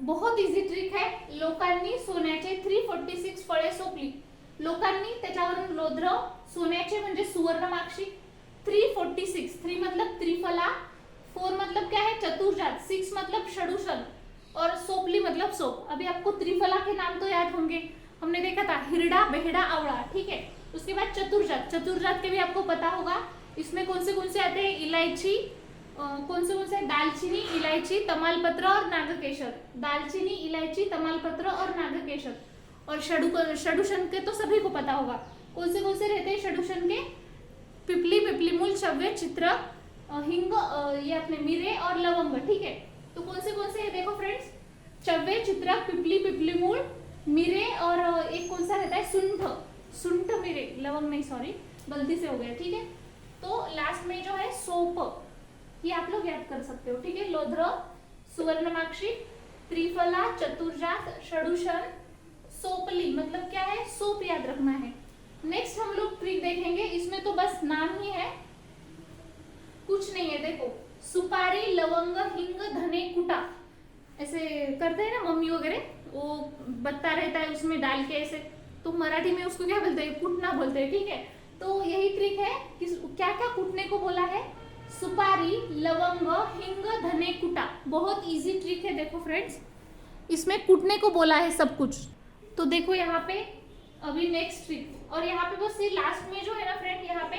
बहुत इजी ट्रिक है, लोकांनी सोन्याचे 346 फळे सोपली, लोकांनी त्याच्यावरून लोध्र, सोन्याचे म्हणजे सुवर्णमाक्षिक, 346, 3 मतलब त्रिफला, 4 मतलब क्या है चतुर्जात, 6 मतलब षडुषण, और सोपली मतलब सोप। अभी आपको त्रिफला के नाम तो याद होंगे, हमने देखा था हिरडा, बेहड़ा, आवड़ा, ठीक है। उसके बाद चतुर्जात, चतुर्जात के भी आपको पता होगा, इसमें कौन से आते हैं, इलायची, कौन से दालचीनी, इलायची, तमालपत्र और नागकेशर, दालचीनी, इलायची, तमालपत्र और नागकेशर। और षडुषण के तो सभी को पता होगा, कौन से रहते हैं षडुषण के, पिपली मूल, चव्य, चित्र, हिंग, ये अपने मिरे और लवंग, ठीक है। तो कौन से है देखो फ्रेंड्स, चव्य, चित्र, पिपली मूल, मिरे और एक कौन सा रहता है, सुंठ, सुंठ मिरे, लवंग नहीं, सॉरी गलती से हो गया, ठीक है। तो लास्ट में जो है सोप, ये आप लोग याद कर सकते हो, ठीक है। लोध्र, सुवर्णमाक्षी, त्रिफला, चतुर्जात, षडुषण, सोपली, मतलब क्या है, सोप याद रखना है। नेक्स्ट हम लोग ट्रिक देखेंगे, इसमें तो बस नाम ही है, कुछ नहीं है। देखो, सुपारी, लवंग, हिंग, धने, कुटा, ऐसे करते हैं ना मम्मी वगैरह, वो बत्ता रहता है उसमें डाल के ऐसे, तो मराठी में उसको क्या बोलते हैं, कुटना बोलते हैं, ठीक है। तो यही ट्रिक है कि क्या क्या कूटने को बोला है, सुपारी, लवंग, हिंग, धने, कुटा, बहुत इजी ट्रिक है। देखो फ्रेंड्स, इसमें कूटने को बोला है सब कुछ। तो देखो यहाँ पे अभी नेक्स्ट ट्रिक, और यहाँ पे बस ये लास्ट में जो है ना फ्रेंड, यहाँ पे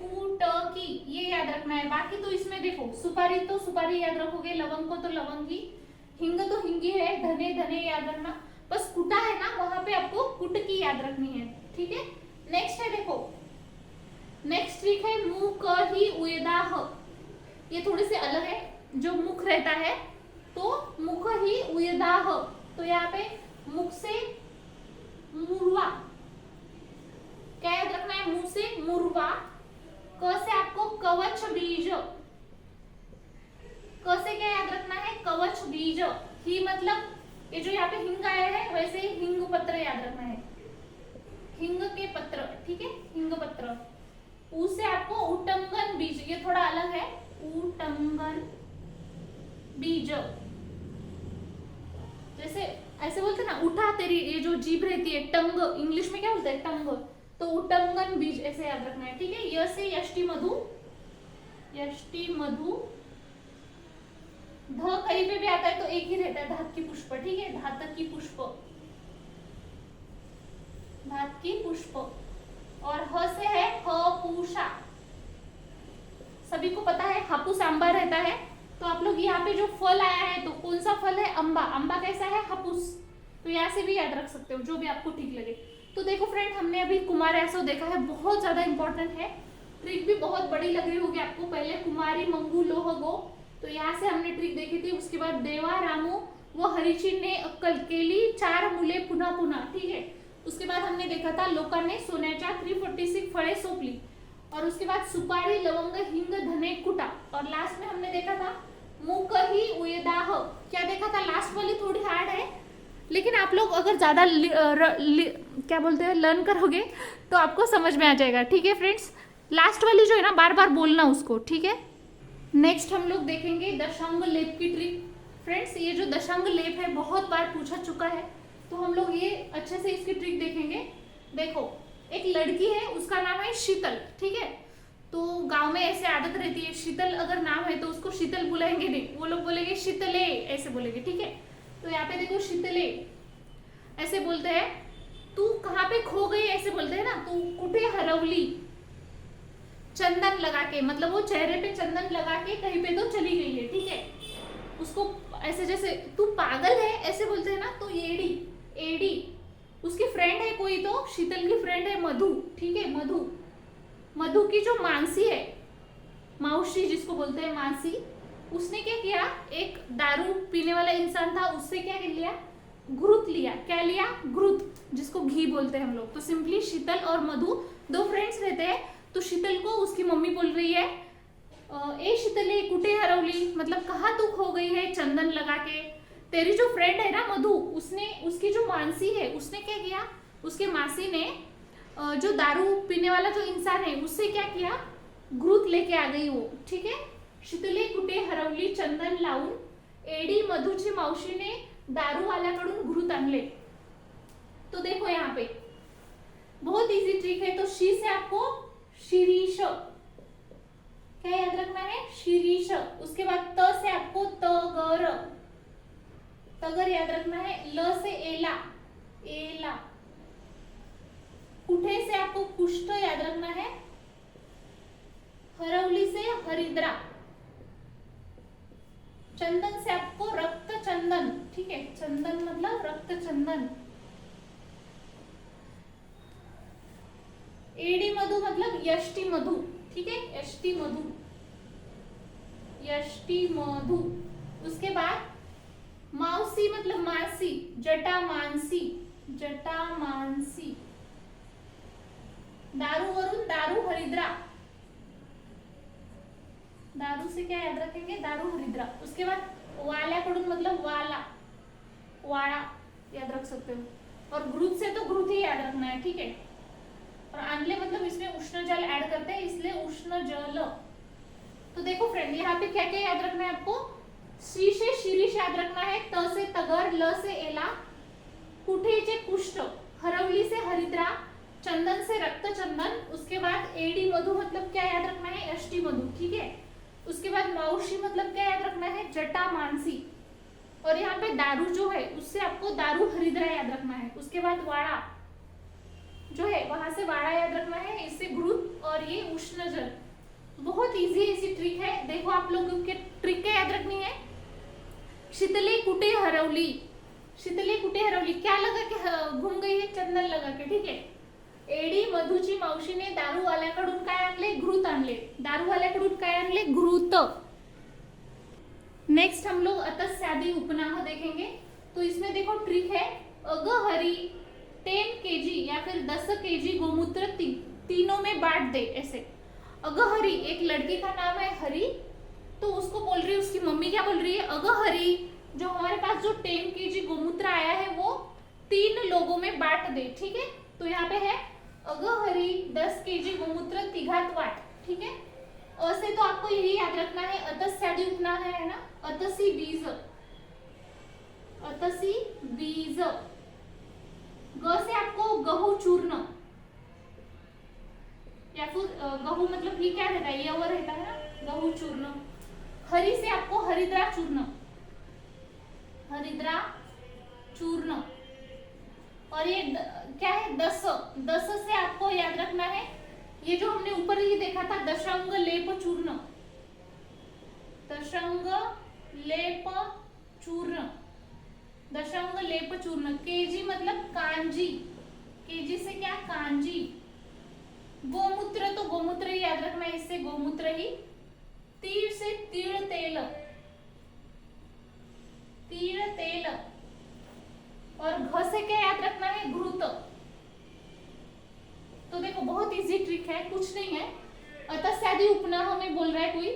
कुटकी, ये याद रखना है। बाकी तो इसमें देखो, सुपारी तो सुपारी याद रखोगे, लवंग को तो लवंगी, हिंग तो हिंगी है, धने धने याद रखना, बस कुटा है ना, वहां पे आपको कुटकी याद रखनी है, ठीक है। नेक्स्ट है, देखो नेक्स्ट ट्रिक है मुख ही उयदाह, ये थोड़ी सी अलग है। जो मुख रहता है तो मुख ही उयदाह, तो यहाँ पे मुख से मुरवा, क्या याद रखना है, मुंह से मुरवा। क से आपको कवच बीज, क से क्या याद रखना है, कवच बीज। ही मतलब ये जो यहाँ पे हिंग आया है, वैसे ही हिंग पत्र याद रखना है, हिंग के पत्र, ठीक है, हिंग पत्र। ऊ से आपको उटंगन बीज, ये थोड़ा अलग है, उटंगन बीज, जैसे ऐसे बोलते ना, उठा तेरी, ये जो जीभ रहती है, टंग, इंग्लिश में क्या बोलते हैं, टंग, तो उटंगन बीज ऐसे याद रखना है, ठीक है। य से यष्टि मधु, यष्टि मधु। ध कहीं पे भी आता है तो एक ही रहता है, धात की पुष्प, ठीक है, धातक की पुष्प, धात की पुष्प। और ह से है हपूषा, सभी को पता है हापुस आंबा रहता है, तो आप लोग यहाँ पे जो फल आया है, तो कौन सा फल है, अंबा, अंबा कैसा है, हापुस, तो यहाँ से भी याद रख सकते हो, जो भी आपको ठीक लगे। तो देखो फ्रेंड, हमने अभी कुमार ऐसो देखा है, बहुत ज्यादा इंपॉर्टेंट है, ट्रिक भी बहुत बड़ी लग रही होगी आपको। पहले कुमारी, मंगू, लोह, गो, तो यहाँ से हमने ट्रिक देखी थी। उसके बाद देवा, रामू व हरिची ने अक्कल केली, 4 मुले पुन्हा पुन्हा, ठीक है। उसके बाद हमने देखा था लोकांनी सोन्याच्या 346 फळे सोपली, और उसके बाद सुपारी, लवंग, हिंग, धने, कुटा, और लास्ट में हमने देखा था मुख ही उयदाह। क्या देखा था, लास्ट वाली थोड़ी हार्ड है, लेकिन आप लोग अगर ज्यादा क्या बोलते हैं, लर्न करोगे तो आपको समझ में आ जाएगा, ठीक है फ्रेंड्स। लास्ट वाली जो है ना, बार बार बोलना उसको, ठीक है। नेक्स्ट हम लोग देखेंगे दशांग लेप की ट्रिक। फ्रेंड्स, ये जो दशांग लेप है बहुत बार पूछा चुका है, तो हम लोग ये अच्छे से इसकी ट्रिक देखेंगे। देखो, एक लड़की है, उसका नाम है शीतल, ठीक है। तो गांव में ऐसे आदत रहती है, शीतल अगर नाम है तो उसको शीतल बुलाएंगे नहीं, वो लोग बोलेंगे शीतले, ऐसे बोलेंगे, ठीक है। तो यहाँ पे देखो, शीतले ऐसे बोलते हैं, तू कहाँ पे खो गई ऐसे बोलते हैं ना, तू कुठे हरवली, चंदन लगा के, मतलब वो चेहरे पे चंदन लगा के कहीं पे तो चली गई है, ठीक है। उसको ऐसे, जैसे तू पागल है ऐसे बोलते हैं ना, तो एडी, एडी उसकी फ्रेंड है कोई, तो शीतल की फ्रेंड है मधु, ठीक है, मधु, मधु की जो मानसी है, मौसी जिसको बोलते हैं मानसी, उसने क्या किया, एक दारू पीने वाला इंसान था, उससे क्या लिया, घृत लिया। क्या लिया, घृत, जिसको घी बोलते हैं हम लोग। तो सिंपली शीतल और मधु 2 फ्रेंड्स रहते हैं, तो शीतल को उसकी मम्मी बोल रही है, ए शीतले कुठे हरवली, मतलब कहाँ तू खो गई है चंदन लगा के। तेरी जो फ्रेंड है ना मधु, उसने, उसकी जो मानसी है, उसने क्या किया, उसके मासी ने जो दारू पीने वाला जो इंसान है, उससे क्या किया, घृत लेके आ गई वो, ठीक है। शीतले कुठे हरवली चंदन लावून, एडी मधुची मावशीने दारू वाल्याकडून घृत आणले। तो देखो यहाँ पे बहुत इजी ट्रिक है। तो शी से आपको शिरीष, क्या याद रखना है, शिरीष। उसके बाद त से आपको तगर, तगर याद रखना है। ल से एला, एला। कुठे से आपको कुष्ठ याद रखना है। हरवली से हरिद्रा। चंदन से आपको रक्त चंदन, ठीक है, चंदन मतलब रक्त चंदन। एडी मधु मतलब यष्टि मधु, ठीक है, यष्टि मधु, यष्टि मधु। उसके बाद माउसी मतलब मासी, जटा मानसी, जटा मानसी। दारू वरुण, दारू हरिद्रा, दारू से क्या याद रखेंगे, दारू हरिद्रा। उसके बाद वाल्याकडून मतलब वाला, वाड़ा याद रख सकते हो। और घृत से तो घृत ही याद रखना है, ठीक है। और आंधले मतलब इसमें उष्ण जल ऐड करते हैं, इसलिए उष्ण जल। तो देखो फ्रेंड, यहाँ पे क्या क्या याद रखना है आपको। शी से शिरीष याद रखना है, त से तगर, ल से एला, कुठेचे कुष्ठ, हरवली से हरिद्रा, चंदन से रक्त चंदन। उसके बाद एडी मधु मतलब क्या याद रखना है, अष्टी मधु, ठीक है। उसके बाद माउशी मतलब क्या याद रखना है, जटा मानसी। और यहाँ पे दारू जो है उससे आपको दारू हरिद्रा याद रखना है। उसके बाद वाड़ा जो है वहां से वाड़ा याद रखना है, इससे घृत, और ये उष्ण जल। बहुत इजी ऐसी ट्रिक है। देखो आप लोगों के ट्रिक क्या याद रखनी है। शीतले कुटे हरवली, शीतले कुटे हरवली क्या लगा के घूम गई है, चंदन लगा के, ठीक है। एडी मधुची मावशीने दारूवाल्याकडून काय आणले, घृत आणले, दारूवाल्याकडून काय आणले, घृत। नेक्स्ट हम लोग अतस्यादी उपनाम देखेंगे। तो इसमें देखो ट्रिक है, अगहरी 10 केजी या फिर 10 केजी गोमूत्र तीनों में बांट दे। ऐसे अगहरी, एक लड़की का नाम है हरी, तो उसको बोल रही है, उसकी मम्मी क्या बोल रही है, अगहरी जो हमारे पास जो 10 केजी गोमूत्र आया है वो 3 लोगों में बांट दे, ठीक है। तो यहाँ पे है अगहरी 10 केजी गोमूत्र तिघात वाट, ठीक है। अ से तो आपको यही याद रखना है, अतस्यादी उपनाम है ना, अतसी बीज, अतसी बीज। ग से आपको गहू चूर्ण, या फिर गहू मतलब ये क्या रहता है, ये और रहता है ना, गहू चूर्ण। हरी से आपको हरिद्रा चूर्ण, हरिद्रा चूर्ण। और ये क्या है, 10 से आपको याद रखना है, ये जो हमने ऊपर ही देखा था, दशंग लेप चूर्ण, दशंग लेप चूर्ण, दशंग लेप चूर्ण। केजी मतलब कांजी, केजी से क्या, कांजी। गोमूत्र तो गोमूत्र ही याद रखना है, इससे गोमूत्र ही। तीर से तीड़ तेल, तीड़ तेल। और घ से क्या याद रखना है, घृत। तो देखो बहुत इजी ट्रिक है, कुछ नहीं है। अतस्यादी उपनाम में बोल रहा है कोई,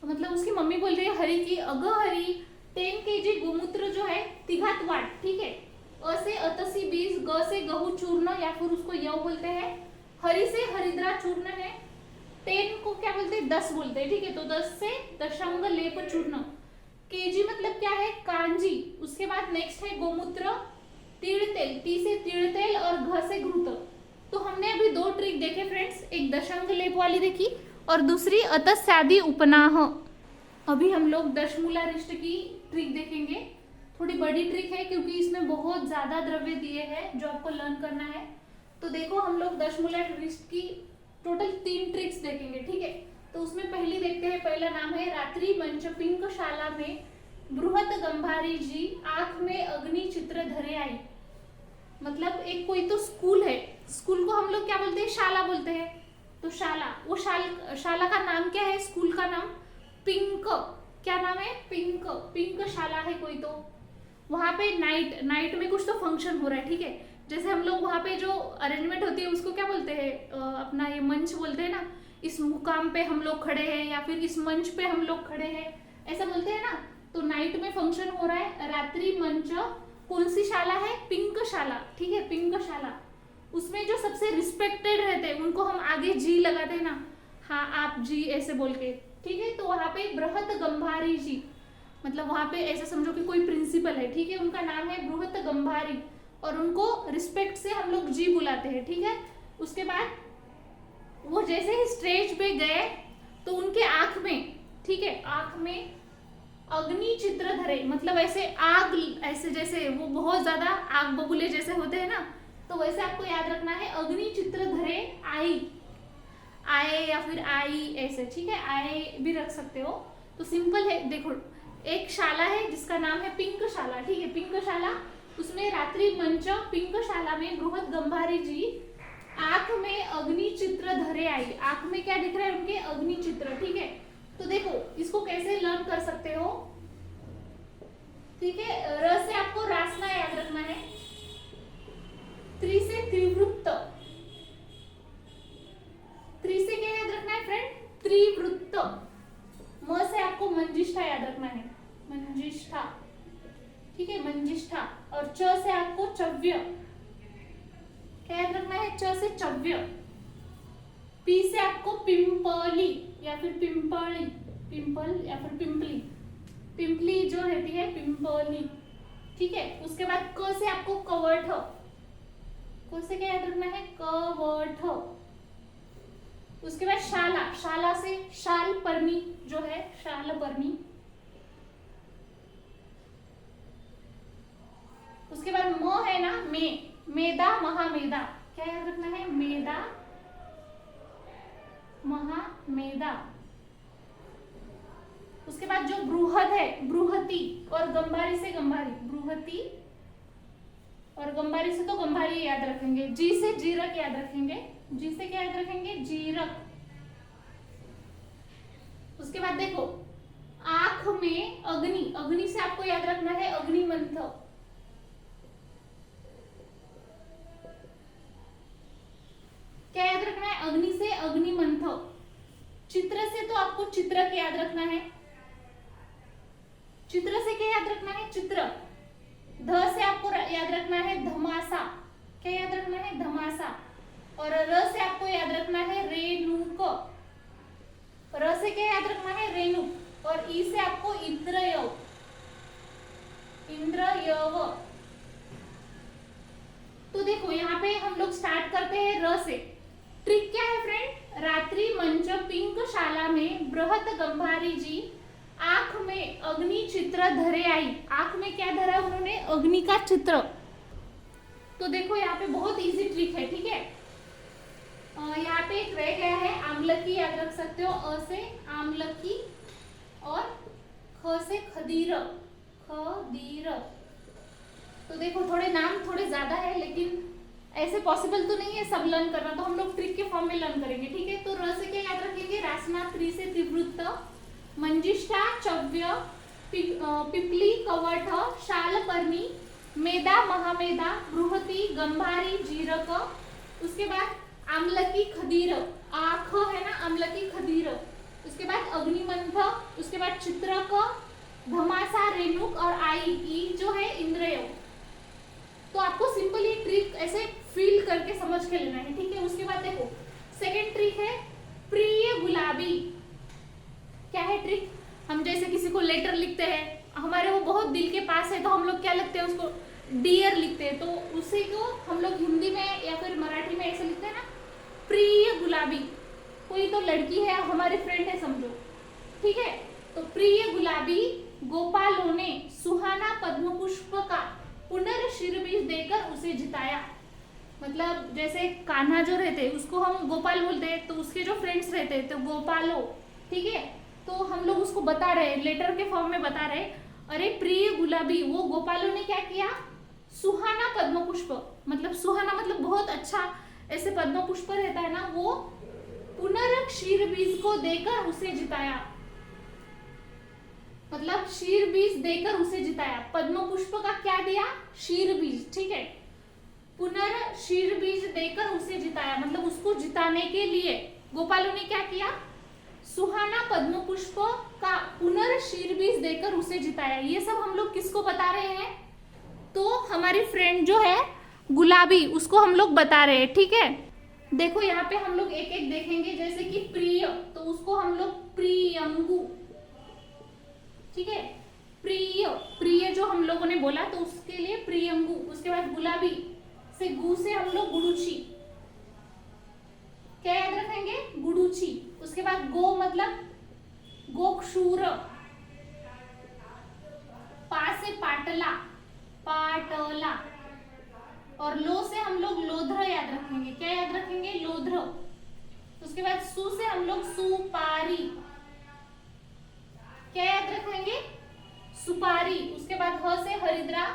मतलब उसकी मम्मी बोल रही है हरी की, अगहरी 10 केजी गोमूत्र जो है तिघात वाट, ठीक है। अ से अतसी बीज, ग से गहू चूर्ण या फिर उसको यव बोलते हैं। हरी से हरिद्रा चूर्ण है। 10 को क्या बोलते हैं, 10 बोलते हैं, ठीक है। तो 10 से दशंग लेप चूर्ण। केजी मतलब क्या है, कांजी। उसके बाद नेक्स्ट है गोमूत्र, तीड़ तेल, टी से तीड़ तेल और घ से घृत। तो हमने अभी 2 ट्रिक देखे फ्रेंड्स, एक दशंग लेप वाली देखी और दूसरी अतस्यादी उपनाम। अभी हम लोग दशमूलारिष्ट की ट्रिक देखेंगे। थोड़ी बड़ी ट्रिक है क्योंकि इसमें बहुत ज्यादा द्रव्य दिए हैं जो आपको लर्न करना है। तो देखो हम लोग दशमूलारिष्ट की टोटल 3 ट्रिक्स देखेंगे, ठीक है। तो उसमें पहली देखते हैं, पहला नाम है रात्रि मंच पिंकशाला में बृहत गंभारी जी आंख में अग्नि चित्र धरे आई। मतलब एक कोई तो स्कूल है, स्कूल को हम लोग क्या बोलते हैं, शाला बोलते हैं। तो शाला, वो शाला का नाम क्या है, स्कूल का नाम पिंक, क्या नाम है, पिंक, पिंक शाला है कोई। तो वहां पे नाइट में कुछ तो फंक्शन हो रहा है, ठीक है। जैसे हम लोग वहां पे जो अरेंजमेंट होती है उसको क्या बोलते हैं, अपना ये मंच बोलते हैं ना, इस मुकाम पे हम लोग खड़े हैं या फिर इस मंच पे हम लोग खड़े हैं, ऐसा बोलते हैं ना। तो नाइट में फंक्शन हो रहा है, रात्रि मंच, कौन सी शाला है, पिंक शाला, ठीक है, पिंक शाला। उसमें जो सबसे रिस्पेक्टेड रहते हैं उनको हम आगे जी लगाते हैं ना, हाँ आप जी ऐसे बोल के, ठीक है। तो वहां पे बृहत गंभारी जी, मतलब वहां पे ऐसे समझो कि कोई प्रिंसिपल है, ठीक है, उनका नाम है बृहत गंभारी और उनको रिस्पेक्ट से हम लोग जी बुलाते हैं, ठीक है। उसके बाद वो जैसे ही स्टेज पे गए तो उनके आंख में, ठीक है, आंख में अग्नि चित्र धरे, मतलब ऐसे आग, ऐसे जैसे वो बहुत ज्यादा आग बबूले जैसे होते हैं ना, तो वैसे आपको याद रखना है, अग्नि चित्र धरे आई, आए या फिर आई ऐसे, ठीक है, आए भी रख सकते हो। तो सिंपल है, देखो एक शाला है जिसका नाम है पिंक शाला, ठीक है, पिंक शाला। उसमें रात्रि मंच पिंक शाला में बृहत गंभारी जी आंख में अग्नि चित्र धरे आई। आंख में क्या दिख रहा है उनके, अग्नि चित्र, ठीक है। तो देखो इसको कैसे लर्न कर सकते हो, ठीक है। र से आपको रासना याद रखना है। त्रि से त्रिवृत्त। त्रि से क्या याद रखना है फ्रेंड? त्रिवृत्त। म से आपको मंजिष्ठा याद रखना है, मंजिष्ठा, ठीक है, मंजिष्ठा। और च से आपको चव्य, क्या याद रखना है? च से चव्य। पी से आपको पिंपली या फिर पिंपली, पिंपल या फिर पिंपली, पिंपली जो रहती है पिंपली, ठीक है। उसके बाद क से आपको कवठ, क से क्या याद रखना है? कवठ। उसके बाद शाला, शाला से शाल पर्णी जो है, शाल पर्णी। उसके बाद म है ना, मेदा महामेदा, क्या याद रखना है? मेदा महामेदा। उसके बाद जो बृहद है, बृहति, और गंभारी से गंभारी, बृहति और गंभारी से तो गंभारी याद रखेंगे। जी से जीरक याद रखेंगे, जी से क्या याद रखेंगे? जीरक। उसके बाद देखो आंख में अग्नि, अग्नि से आपको याद रखना है अग्निमंथ। क्या याद रखना है? अग्नि से अग्निमंथ। चित्र से तो आपको चित्रक याद रखना है। चित्र से क्या याद रखना है? चित्र। ध से आपको याद रखना है धमासा, क्या याद रखना है? धमासा। और र से आपको याद रखना है रेणुक, र से क्या याद रखना है? रेणुक। और ई से आपको इंद्रयव, इंद्रयव। तो देखो यहाँ पे हम लोग स्टार्ट करते हैं र से। ट्रिक क्या है फ्रेंड? रात्रि मंच पिंक शाला में बृहत गंभारी जी आंख में अग्नि चित्र धरे आई। आंख में क्या धरा उन्होंने? अग्नि का चित्र। तो देखो यहाँ पे बहुत इजी ट्रिक है, ठीक है। यहाँ पे एक रह गया है आमलकी, याद रख सकते हो। अ से आमलकी और ख से खदीर, खदीर। तो देखो थोड़े नाम थोड़े ज्यादा है, लेकिन ऐसे पॉसिबल तो नहीं है सब लर्न करना, तो हम लोग ट्रिक के फॉर्म में लर्न करेंगे, ठीक है। तो र से क्या याद रखेंगे? रासना, त्रि से त्रिवृत्त, मंजिष्ठा चव्य, पिपली कवठ, शालपर्णी, मेदा महामेदा, बृहति गंभारी जीरक। उसके बाद आमलकी खदीर, आंख है ना, आमलकी खदीर। उसके बाद अग्निमंथ, उसके बाद चित्रक, धमासा, रेणुक और आई, ई जो है इंद्रयव। तो आपको सिंपल ये ट्रिक ऐसे फील करके समझ के लेना है, ठीक है। उसके बाद देखो सेकंड ट्रिक है प्रिय गुलाबी। क्या है ट्रिक? हम जैसे किसी को लेटर लिखते हैं, हमारे वो बहुत दिल के पास है, तो हम लोग क्या लिखते हैं? उसको डियर लिखते हैं। तो उसी को हम लोग हिंदी में या फिर मराठी में ऐसे लिखते हैं ना, प्रिय गुलाबी। कोई तो लड़की है, हमारी फ्रेंड है समझो, ठीक है। तो प्रिय गुलाबी गोपालों ने सुहाना पद्म पुष्प का पुनर्शीर्ष देकर उसे जिताया। मतलब जैसे कान्हा जो रहते हैं उसको हम गोपाल बोलते हैं, तो उसके जो फ्रेंड्स रहते हैं तो गोपालो, ठीक है। तो हम लोग उसको बता रहे हैं, लेटर के फॉर्म में बता रहे, अरे प्रिय गुलाबी, वो गोपालों ने क्या किया? सुहाना पद्म पुष्प, मतलब सुहाना मतलब बहुत अच्छा ऐसे पद्म पुष्प रहता है ना, वो पुनर्शीर्ष को देकर उसे जिताया। मतलब शीर बीज देकर उसे जिताया। पद्म पुष्प का क्या दिया? शीर बीज, ठीक है। पुनर्शीर बीज देकर उसे जिताया, मतलब उसको जिताने के लिए गोपालों ने क्या किया? सुहाना पद्म पुष्प का पुनर्शीर बीज देकर उसे जिताया। ये सब हम लोग किसको बता रहे हैं? तो हमारी फ्रेंड जो है गुलाबी, उसको हम लोग बता रहे हैं, ठीक है। देखो यहाँ पे हम लोग एक एक देखेंगे, जैसे कि प्रिय, तो उसको हम लोग प्रियंगु, ठीक है। प्रिय, प्रिय जो हम लोगों ने बोला तो उसके लिए प्रियंगु। उसके बाद गुलाबी से गु से हम लोग गुड़ुची, क्या याद रखेंगे? गुड़ुची। उसके बाद गो मतलब गोक्षूर, पा से पाटला, पाटला। और लो से हम लोग लोध्र याद रखेंगे, क्या याद रखेंगे? लोध्र। उसके बाद सु से हम लोग सुपारी, क्या याद रखेंगे? सुपारी। उसके बाद ह से हरिद्रा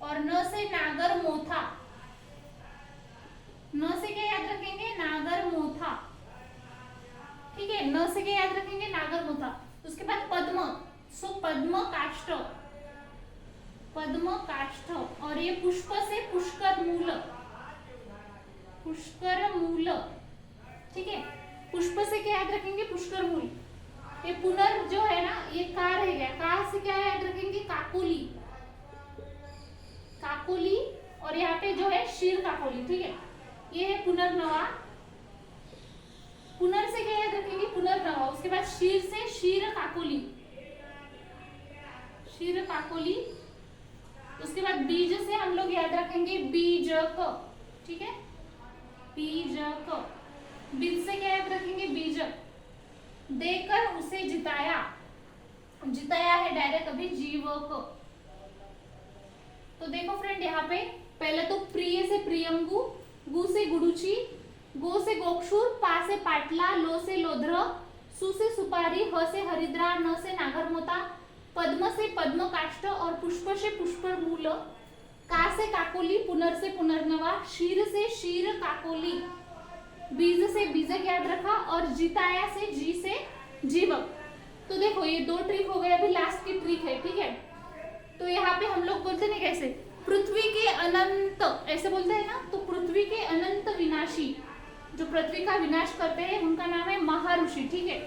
और न से नागर मोथा, न से क्या याद रखेंगे? नागर मोथा, ठीक है। न से क्या याद रखेंगे? नागर मोथा। उसके बाद पद्म, पद्म काष्ठ, पद्म काष्ठ। और ये पुष्प से पुष्कर मूल, पुष्कर मूल, ठीक है। पुष्प से क्या याद रखेंगे, पुष्कर मूल। ये पुनर जो है ना, ये का रह गया, का से क्या याद रखेंगे, काकोली, काकोली। और यहाँ पे जो है शीर काकोली, ठीक है। ये है पुनर्नवा, पुनर से क्या याद रखेंगे, पुनर्नवा। उसके बाद शीर से शीर काकोली, शीर काकोली। उसके बाद बीज से हम लोग याद रखेंगे बीजक, ठीक है, बीजक। बीज से क्या याद रखेंगे, बीजक। देकर उसे जिताया, जिताया है डायरेक्ट अभी जीवक। तो देखो फ्रेंड, यहाँ पे पहले तो प्रिय से प्रियंगु, गु से गुडुची, गो से गोक्षुर, पा से पाटला, लो से लोध्र, सु से सुपारी, ह से हरिद्रा, न से नागरमोता, पद्म से पद्म काष्ठ और पुष्प से पुष्पर मूल, का से काकोली, पुनर से पुनर्नवा, शीर से शीर काकोली, बीज से बीजक याद रखा और जिताया से जी से जीवक। तो देखो ये दो ट्रिक हो गए, अभी लास्ट की ट्रिक है, ठीक है। तो यहाँ पे हम लोग बोलते हैं कैसे, पृथ्वी के अनंत, ऐसे बोलते हैं ना, तो पृथ्वी के अनंत विनाशी, जो पृथ्वी का विनाश करते हैं उनका नाम है महाऋषि, ठीक है।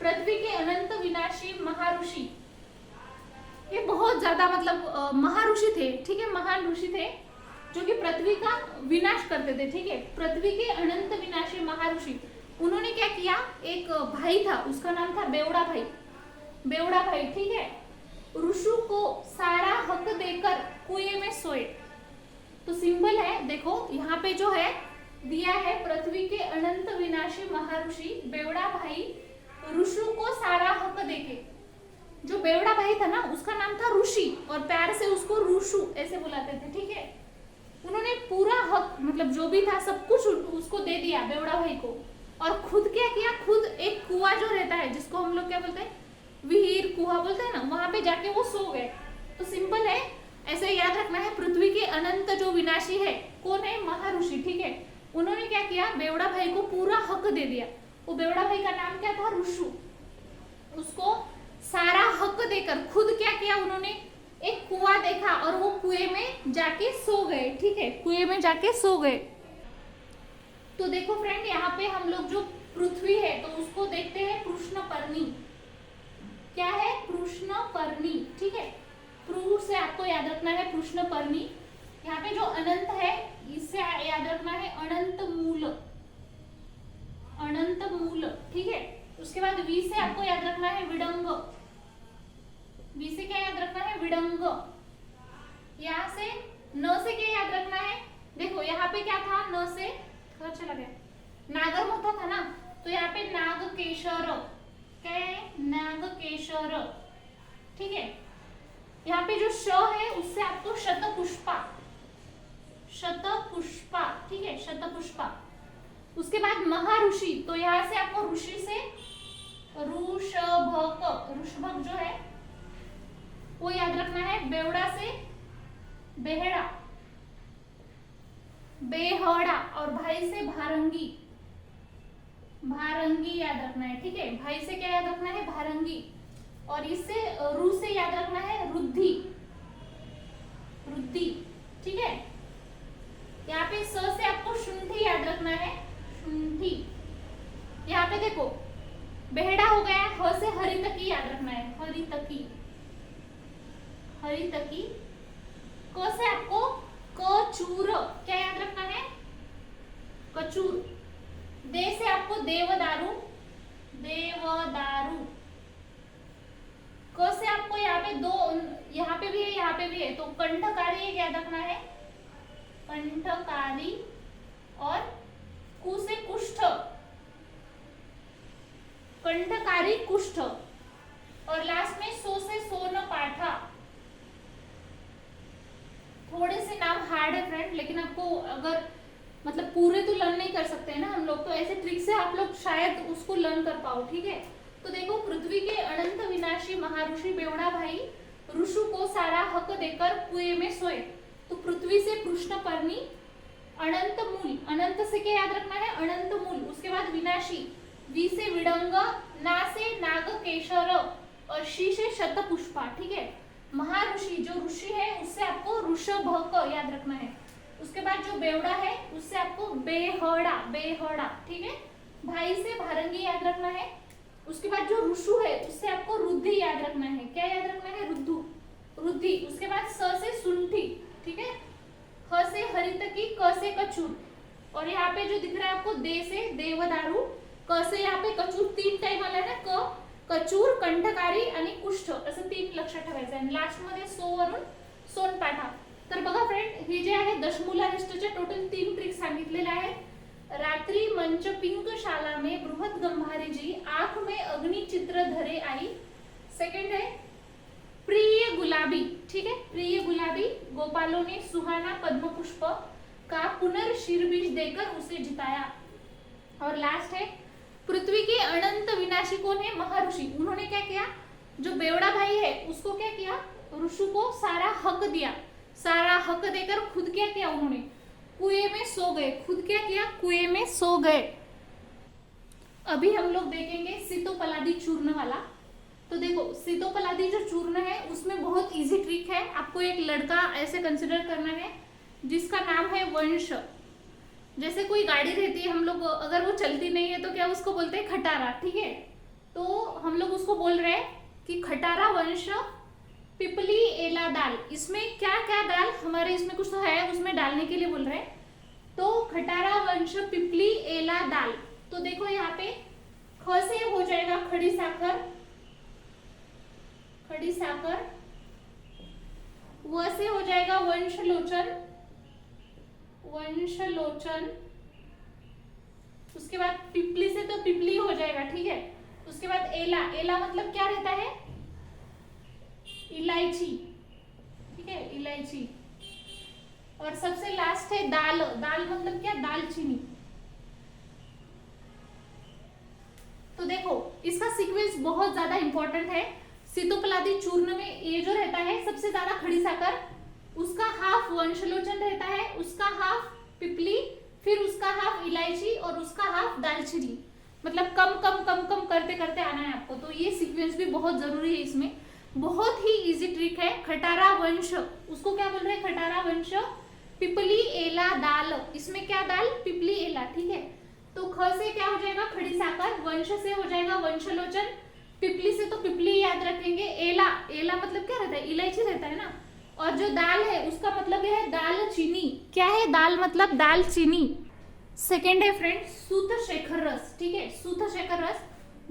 पृथ्वी के अनंत विनाशी महाऋषि, ये बहुत ज्यादा मतलब महाऋषि थे, ठीक है, महान ऋषि थे जो कि पृथ्वी का विनाश करते थे, ठीक है। पृथ्वी के अनंत विनाशी महाऋषि, उन्होंने क्या किया, एक भाई था, उसका नाम था बेवड़ा भाई, बेवड़ा भाई, ठीक है। ऋषु को सारा हक देकर कुएं में सोए। तो सिंबल है, देखो यहाँ पे जो है दिया है, पृथ्वी के अनंत विनाशी महर्षि बेवड़ा भाई ऋषु को सारा हक देके। जो बेवड़ा भाई था ना, उसका नाम था ऋषि और प्यार से उसको ऋषु ऐसे बुलाते थे, ठीक है। उन्होंने पूरा हक, मतलब जो भी था सब कुछ उसको दे दिया बेवड़ा भाई को, और खुद क्या किया, खुद एक कुआं जो रहता है, जिसको हम लोग क्या बोलते हैं, विहीर, कुआं बोलते हैं ना, वहां पे जाके वो सो गए। तो सिंपल है, ऐसे याद रखना है, पृथ्वी के अनंत जो विनाशी है कौन है, महर्षि, ठीक है। उन्होंने क्या किया, बेवड़ा भाई को पूरा हक दे दिया। वो बेवड़ा भाई का नाम क्या था, ऋषु। उसको सारा हक देकर खुद क्या किया, उन्होंने एक कुआं देखा और वो कुएं में जाके सो गए, ठीक है, कुएं में जाके सो गए। तो देखो फ्रेंड, यहाँ पे हम लोग जो पृथ्वी है तो उसको देखते हैं कृष्णपर्णी। क्या है, कृष्णपर्णी, ठीक है। प्रू से आपको याद रखना है कृष्णपर्णी। यहाँ पे जो अनंत है इससे याद रखना है अनंत मूल, अनंत मूल, ठीक है। उसके बाद वी से आपको याद रखना है विडंग, वी से क्या याद रखना है, विडंग। यहाँ से न से क्या याद रखना है, देखो यहाँ पे क्या था, न से चला गया, नागरमोथा था ना, तो यहाँ पे नागकेशर, क्या है, नागकेशर, ठीक है। यहाँ पे जो श है उससे आपको शतपुष्पा, शतपुष्पा, ठीक है, शतपुष्पा। उसके बाद महाऋषि, तो यहाँ से आपको ऋषि से ऋषभक, ऋषभक जो है वो याद रखना है। बेवड़ा से बेहड़ा, बेहड़ा। और भाई से भारंगी, भारंगी याद रखना है, ठीक है। भाई से क्या याद रखना है, भारंगी। और इससे रू से याद रखना है रुद्धि, रुद्धि, ठीक है। यहाँ पे स से आपको शुंठी याद रखना है, शुंठी। यहाँ पे देखो बेहड़ा हो गया, ह से हरितकी याद रखना है, हरितकी, हरितकी। क से आपको कचूर क्या याद रखना है, कचूर। दे से आपको देवदारू, देवदारू। क से आपको यहाँ पे दो, यहाँ पे भी है, यहाँ पे भी है, तो कंठकारी एक याद रखना है, कंठकारी। और कु से कुष्ठ, कंठकारी कुष्ठ। और लास्ट में सो से सोन पाठा। थोड़े से नाम हार्ड है फ्रेंड, लेकिन आपको अगर मतलब पूरे तो लर्न नहीं कर सकते हैं ना हम लोग, तो ऐसे ट्रिक से आप लोग शायद उसको लर्न कर पाओ, ठीक है। तो देखो, पृथ्वी के अनंत विनाशी महर्षि बेवड़ा भाई ऋषु को सारा हक देकर कुएं में सोए। तो पृथ्वी से कृष्णपर्णी, अनंत मूल, अनंत से क्या याद रखना है, अनंत मूल। उसके बाद विनाशी, वी से विडंग, ना से नागकेशर, और शी से शतपुष्पा, ठीक है। महाऋषि जो ऋषि है उससे आपको ऋषभ क याद रखना है। उसके बाद जो बेवड़ा है उससे आपको बेहड़ा, बेहड़ा, ठीक है। भाई से भारंगी याद रखना है। उसके बाद जो ऋषु है उससे आपको रुद्धि याद रखना है। क्या याद रखना है? रुद्धु, रुद्धि। उसके बाद स से सुंठी, ठीक है। ह से हरितकी, क से कचूर, और यहाँ पे जो दिख रहा है आपको दे से देवदारू, क से यहाँ पे कचूर 3 टाइम आला ना, क कचूर, कंठकारी आणि कुष्ठ, असं 3 लक्षात ठेवायचं आहे। लास्ट मध्ये सो वरून सोनपाठा। तर बघा फ्रेंड, हे जे आहे दशमूलारिष्टचे टोटल 3 ट्रिक सांगितलेले आहेत। रात्रि मंच पिंक शाला में बृहत गंभारी जी, आंख में अग्नि चित्र धरे आई। सेकंड है प्रिय गुलाबी, ठीक है। प्रिय गुलाबी, गोपालों ने सुहाना पद्म पुष्प का पुनर्शीर्बीज देकर उसे जिताया। और लास्ट है पृथ्वी के अनंत विनाशी कौन है? महर्षि। उन्होंने क्या किया? जो बेवड़ा भाई है उसको क्या किया? ऋषि को सारा हक दिया। सारा हक देकर खुद क्या किया? उन्होंने कुएं में सो गए। खुद क्या किया? कुएं में सो गए। अभी हम लोग देखेंगे सीतोपलादी चूर्ण वाला। तो देखो, सीतोपलादी जो चूर्ण है उसमें बहुत इजी ट्रिक है। आपको एक लड़का ऐसे कंसिडर करना है जिसका नाम है वंश। जैसे कोई गाड़ी रहती है, हम लोग अगर वो चलती नहीं है तो क्या उसको बोलते हैं? खटारा, ठीक है। तो हम लोग उसको बोल रहे हैं कि खटारा वंश पिपली एला दाल। इसमें क्या क्या दाल, हमारे इसमें कुछ तो है, उसमें डालने के लिए बोल रहे हैं। तो खटारा वंश पिपली एला दाल। तो देखो यहाँ पे ख से हो जाएगा खड़ी साकर, खड़ी साकर। व से हो जाएगा वंशलोचन, वंशलोचन। उसके बाद पिपली से तो पिपली हो जाएगा, ठीक है। उसके बाद एला, एला मतलब क्या रहता है? इलायची, ठीक है, इलायची। और सबसे लास्ट है दाल, दाल मतलब क्या? दालचीनी। तो देखो, इसका सीक्वेंस बहुत ज्यादा इंपॉर्टेंट है। सीतोपलादी चूर्ण में ये जो रहता है सबसे ज्यादा खड़ी साकर, उसका हाफ वंशलोचन रहता है, उसका हाफ पिपली, फिर उसका हाफ इलायची और उसका हाफ दालचीनी। मतलब कम कम कम कम करते करते आना है आपको। तो ये सीक्वेंस भी बहुत जरूरी है। इसमें बहुत ही इजी ट्रिक है। खटारा वंश, उसको क्या बोल रहे हैं? खटारा वंश पिपली एला दाल। इसमें क्या दाल? पिपली एला, ठीक है। तो ख से क्या हो जाएगा? खड़ी साकर। वंश से हो जाएगा वंशलोचन। पिपली से तो पिपली याद रखेंगे। एला, एला मतलब क्या रहता है? इलायची रहता है ना। और जो दाल है उसका मतलब है दालचीनी। क्या है? दाल मतलब दालचीनी। सेकेंड है फ्रेंड सूत शेखर रस, ठीक है। सूत शेखर रस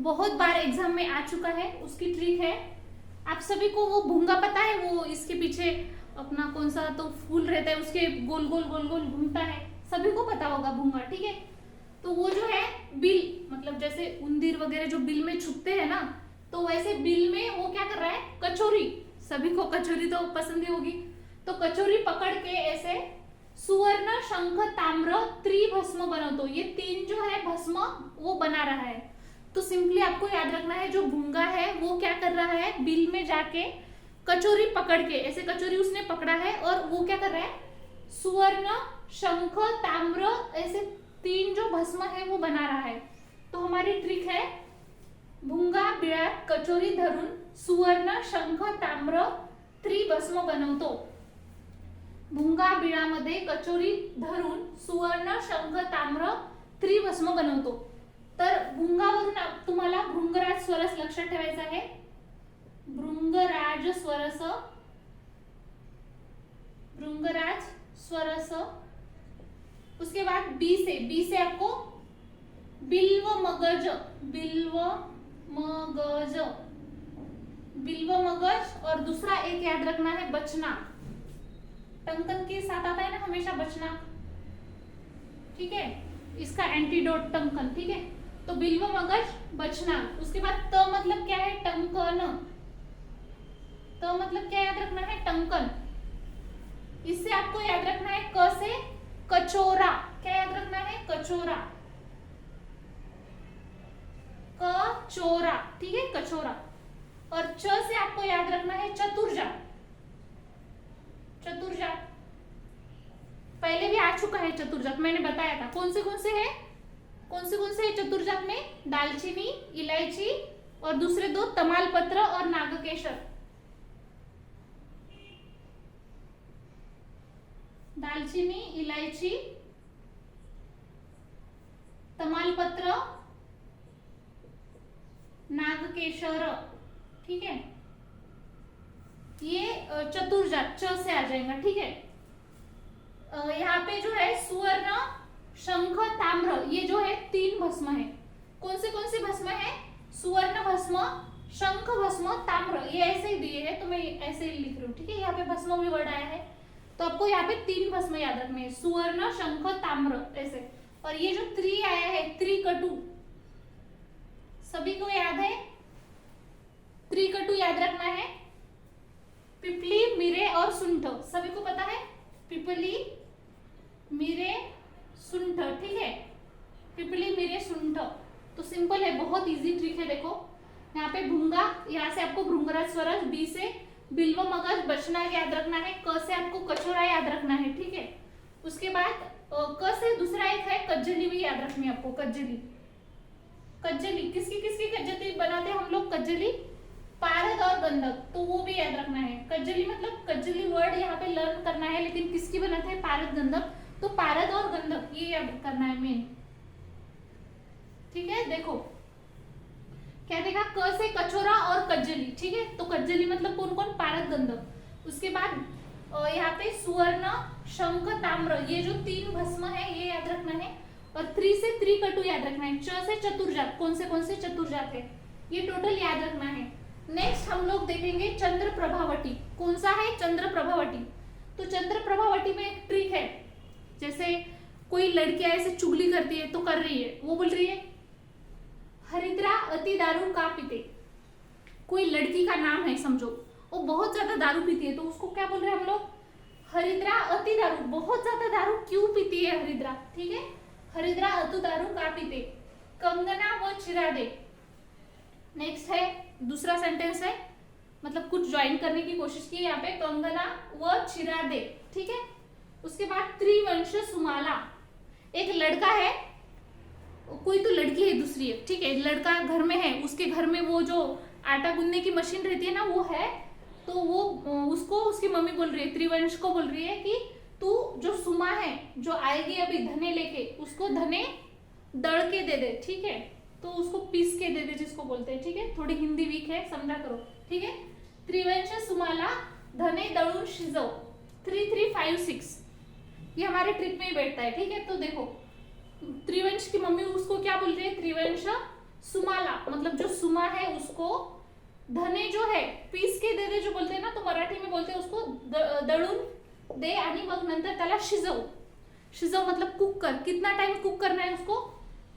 बहुत बार एग्जाम में आ चुका है। उसकी ट्रिक है, आप सभी को वो भूंगा पता है? वो इसके पीछे अपना कौन सा तो फूल रहता है, उसके गोल गोल गोल गोल घूमता है, सभी को पता होगा भूंगा, ठीक है। तो वो जो है बिल, मतलब जैसे उंदीर वगैरह जो बिल में छुपते हैं ना, तो वैसे बिल में वो क्या कर रहा है? कचोरी। सभी को कचोरी तो पसंद ही होगी। तो कचोरी पकड़ के ऐसे सुवर्ण शंख ताम्र त्रिभस्म बनाओ। ये 3 जो है भस्म वो बना रहा है। तो सिंपली आपको याद रखना है, जो भूंगा है वो क्या कर रहा है? बिल में जाके कचोरी पकड़ के, ऐसे कचोरी उसने पकड़ा है और वो क्या कर रहा है? सुवर्ण शंख ताम्र ऐसे 3 जो भस्म है वो बना रहा है। तो हमारी ट्रिक है भुंगा बिळात कचोरी धरून सुवर्ण शंख ताम्र त्रिभस्म बनवतो। भुंगा बिळामध्ये कचोरी धरून सुवर्ण शंख ताम्र त्रिभस्म बनवतो। तर भुंगावरून तुम्हाला भृंगराज स्वरस लक्षात ठेवायचा आहे। भृंगराज स्वरस, भृंगराज स्वरस। उसके बाद बी से आपको बिल्व मगज, बिल्व मगज, बिल्व मगज। और दूसरा एक याद रखना है बचना। टंकन के साथ आता है ना हमेशा बचना, ठीक है। इसका एंटीडोट टंकन, ठीक है। तो बिल्व मगज बचना। उसके बाद त मतलब क्या है? टंकन। त मतलब क्या याद रखना है? टंकन। इससे आपको याद रखना है क से कचोरा। क्या याद रखना है? कचोरा, कचोरा, ठीक है, कचोरा। और च से आपको याद रखना है चतुर्जा, चतुर्जा। पहले भी आ चुका है चतुर्जात, मैंने बताया था। कौन से है? कौन से है चतुर्जात में? दालचीनी, इलायची, और दूसरे दो तमालपत्र और नागकेशर। दालचीनी, इलायची, तमालपत्र, नागकेशर, ठीक है। ये चतुर्जात च से आ जाएगा, ठीक है। यहाँ पे जो है सुवर्ण, शंख, ताम्र, ये जो है 3 भस्म है। कौन से भस्म है? सुवर्ण भस्म, शंख भस्म, ताम्र, ये ऐसे ही दिए हैं तो मैं ऐसे ही लिख रही हूँ, ठीक है। यहाँ पे भस्म भी वर्ड आया है तो आपको यहाँ पे 3 भस्म याद रखने हैं, सुवर्ण, शंख, ताम्र, ऐसे। और ये जो त्रि आया है, त्रिकटु, सभी को याद है? त्रिकटु याद रखना है। पिपली, मिरे और सुंठ, सभी को पता है? पिपली, मिरे, सुंठ, ठीक है। पिपली, मिरे, सुंठ, तो सिंपल है, बहुत इजी ट्रिक है। देखो यहाँ पे भूंगा, यहाँ से आपको भृंगराज स्वराज, बी से बिल्व मगज बचनाग याद रखना है, क से आपको कचोरा याद रखना है, ठीक है। उसके बाद क से दूसरा एक है कज्जली भी याद रखनी है आपको। कज्जली, कज्जली किसकी किसकी कज्जली बनाते हैं हम लोग? कज्जली, पारद और गंधक, तो वो भी याद रखना है। कज्जली मतलब कज्जली वर्ड यहाँ पे लर्न करना है, लेकिन किसकी बनाते हैं? पारद, गंधक, तो पारद और गंधक ये याद करना है मेन, ठीक है। देखो क्या देखा? क से कचोरा और कज्जली, ठीक है। तो कज्जली मतलब कौन कौन? पारद, गंधक। उसके बाद यहाँ पे सुवर्ण, शंख, ताम्र, ये जो 3 भस्म है ये याद रखना है। और त्रि से त्रिकटु याद रखना है। च से चतुर्जात, कौन से चतुर्जात है ये टोटल याद रखना है। नेक्स्ट हम लोग देखेंगे चंद्र प्रभावटी। कौन सा है? चंद्र प्रभावटी। तो चंद्र प्रभावटी में एक ट्रिक है, जैसे कोई लड़कियां ऐसे चुगली करती है तो कर रही है, वो बोल रही है हरिद्रा अति दारू का पीते। कोई लड़की का नाम है समझो, वो बहुत ज्यादा दारू पीती है, तो उसको क्या बोल रहे हैं हम लोग? हरिद्रा अति दारू, बहुत ज्यादा दारू क्यों पीती है हरिद्रा, ठीक है। हरिद्रा अति दारू का पीते। कंगना व चिरादे, नेक्स्ट है दूसरा सेंटेंस है, मतलब कुछ ज्वाइन करने की कोशिश की यहाँ पे, कंगना व चिरादे, ठीक है। उसके बाद त्रिवंश सुमाला, एक लड़का है, कोई तो लड़की है दूसरी है, ठीक है। लड़का घर में है, उसके घर में वो जो आटा गूंदने की मशीन रहती है ना वो है, तो वो उसको उसकी मम्मी बोल रही है, त्रिवंश को बोल रही है कि तू जो सुमा है जो आएगी अभी धने लेके, उसको धने दड़ के दे दे, ठीक है। तो उसको पीस के दे दे जिसको बोलते हैं, ठीक है। थोड़ी हिंदी वीक है, समझा करो, ठीक है। त्रिवंश सुमाला धने दळून शिजव, 3 3 5 6, ये हमारे ट्रिक में ही बैठता है, ठीक है। तो देखो त्रिवंश की मम्मी उसको क्या बोल रही है? त्रिवंश सुमाला, मतलब जो सुमा है उसको धने जो है पीस के दे दे जो बोलते हैं ना, तो मराठी में बोलते हैं उसको दळून दे आणि मग नंतर त्याला शिजव। शिजव मतलब कुक कर, कितना टाइम कुक करना है उसको?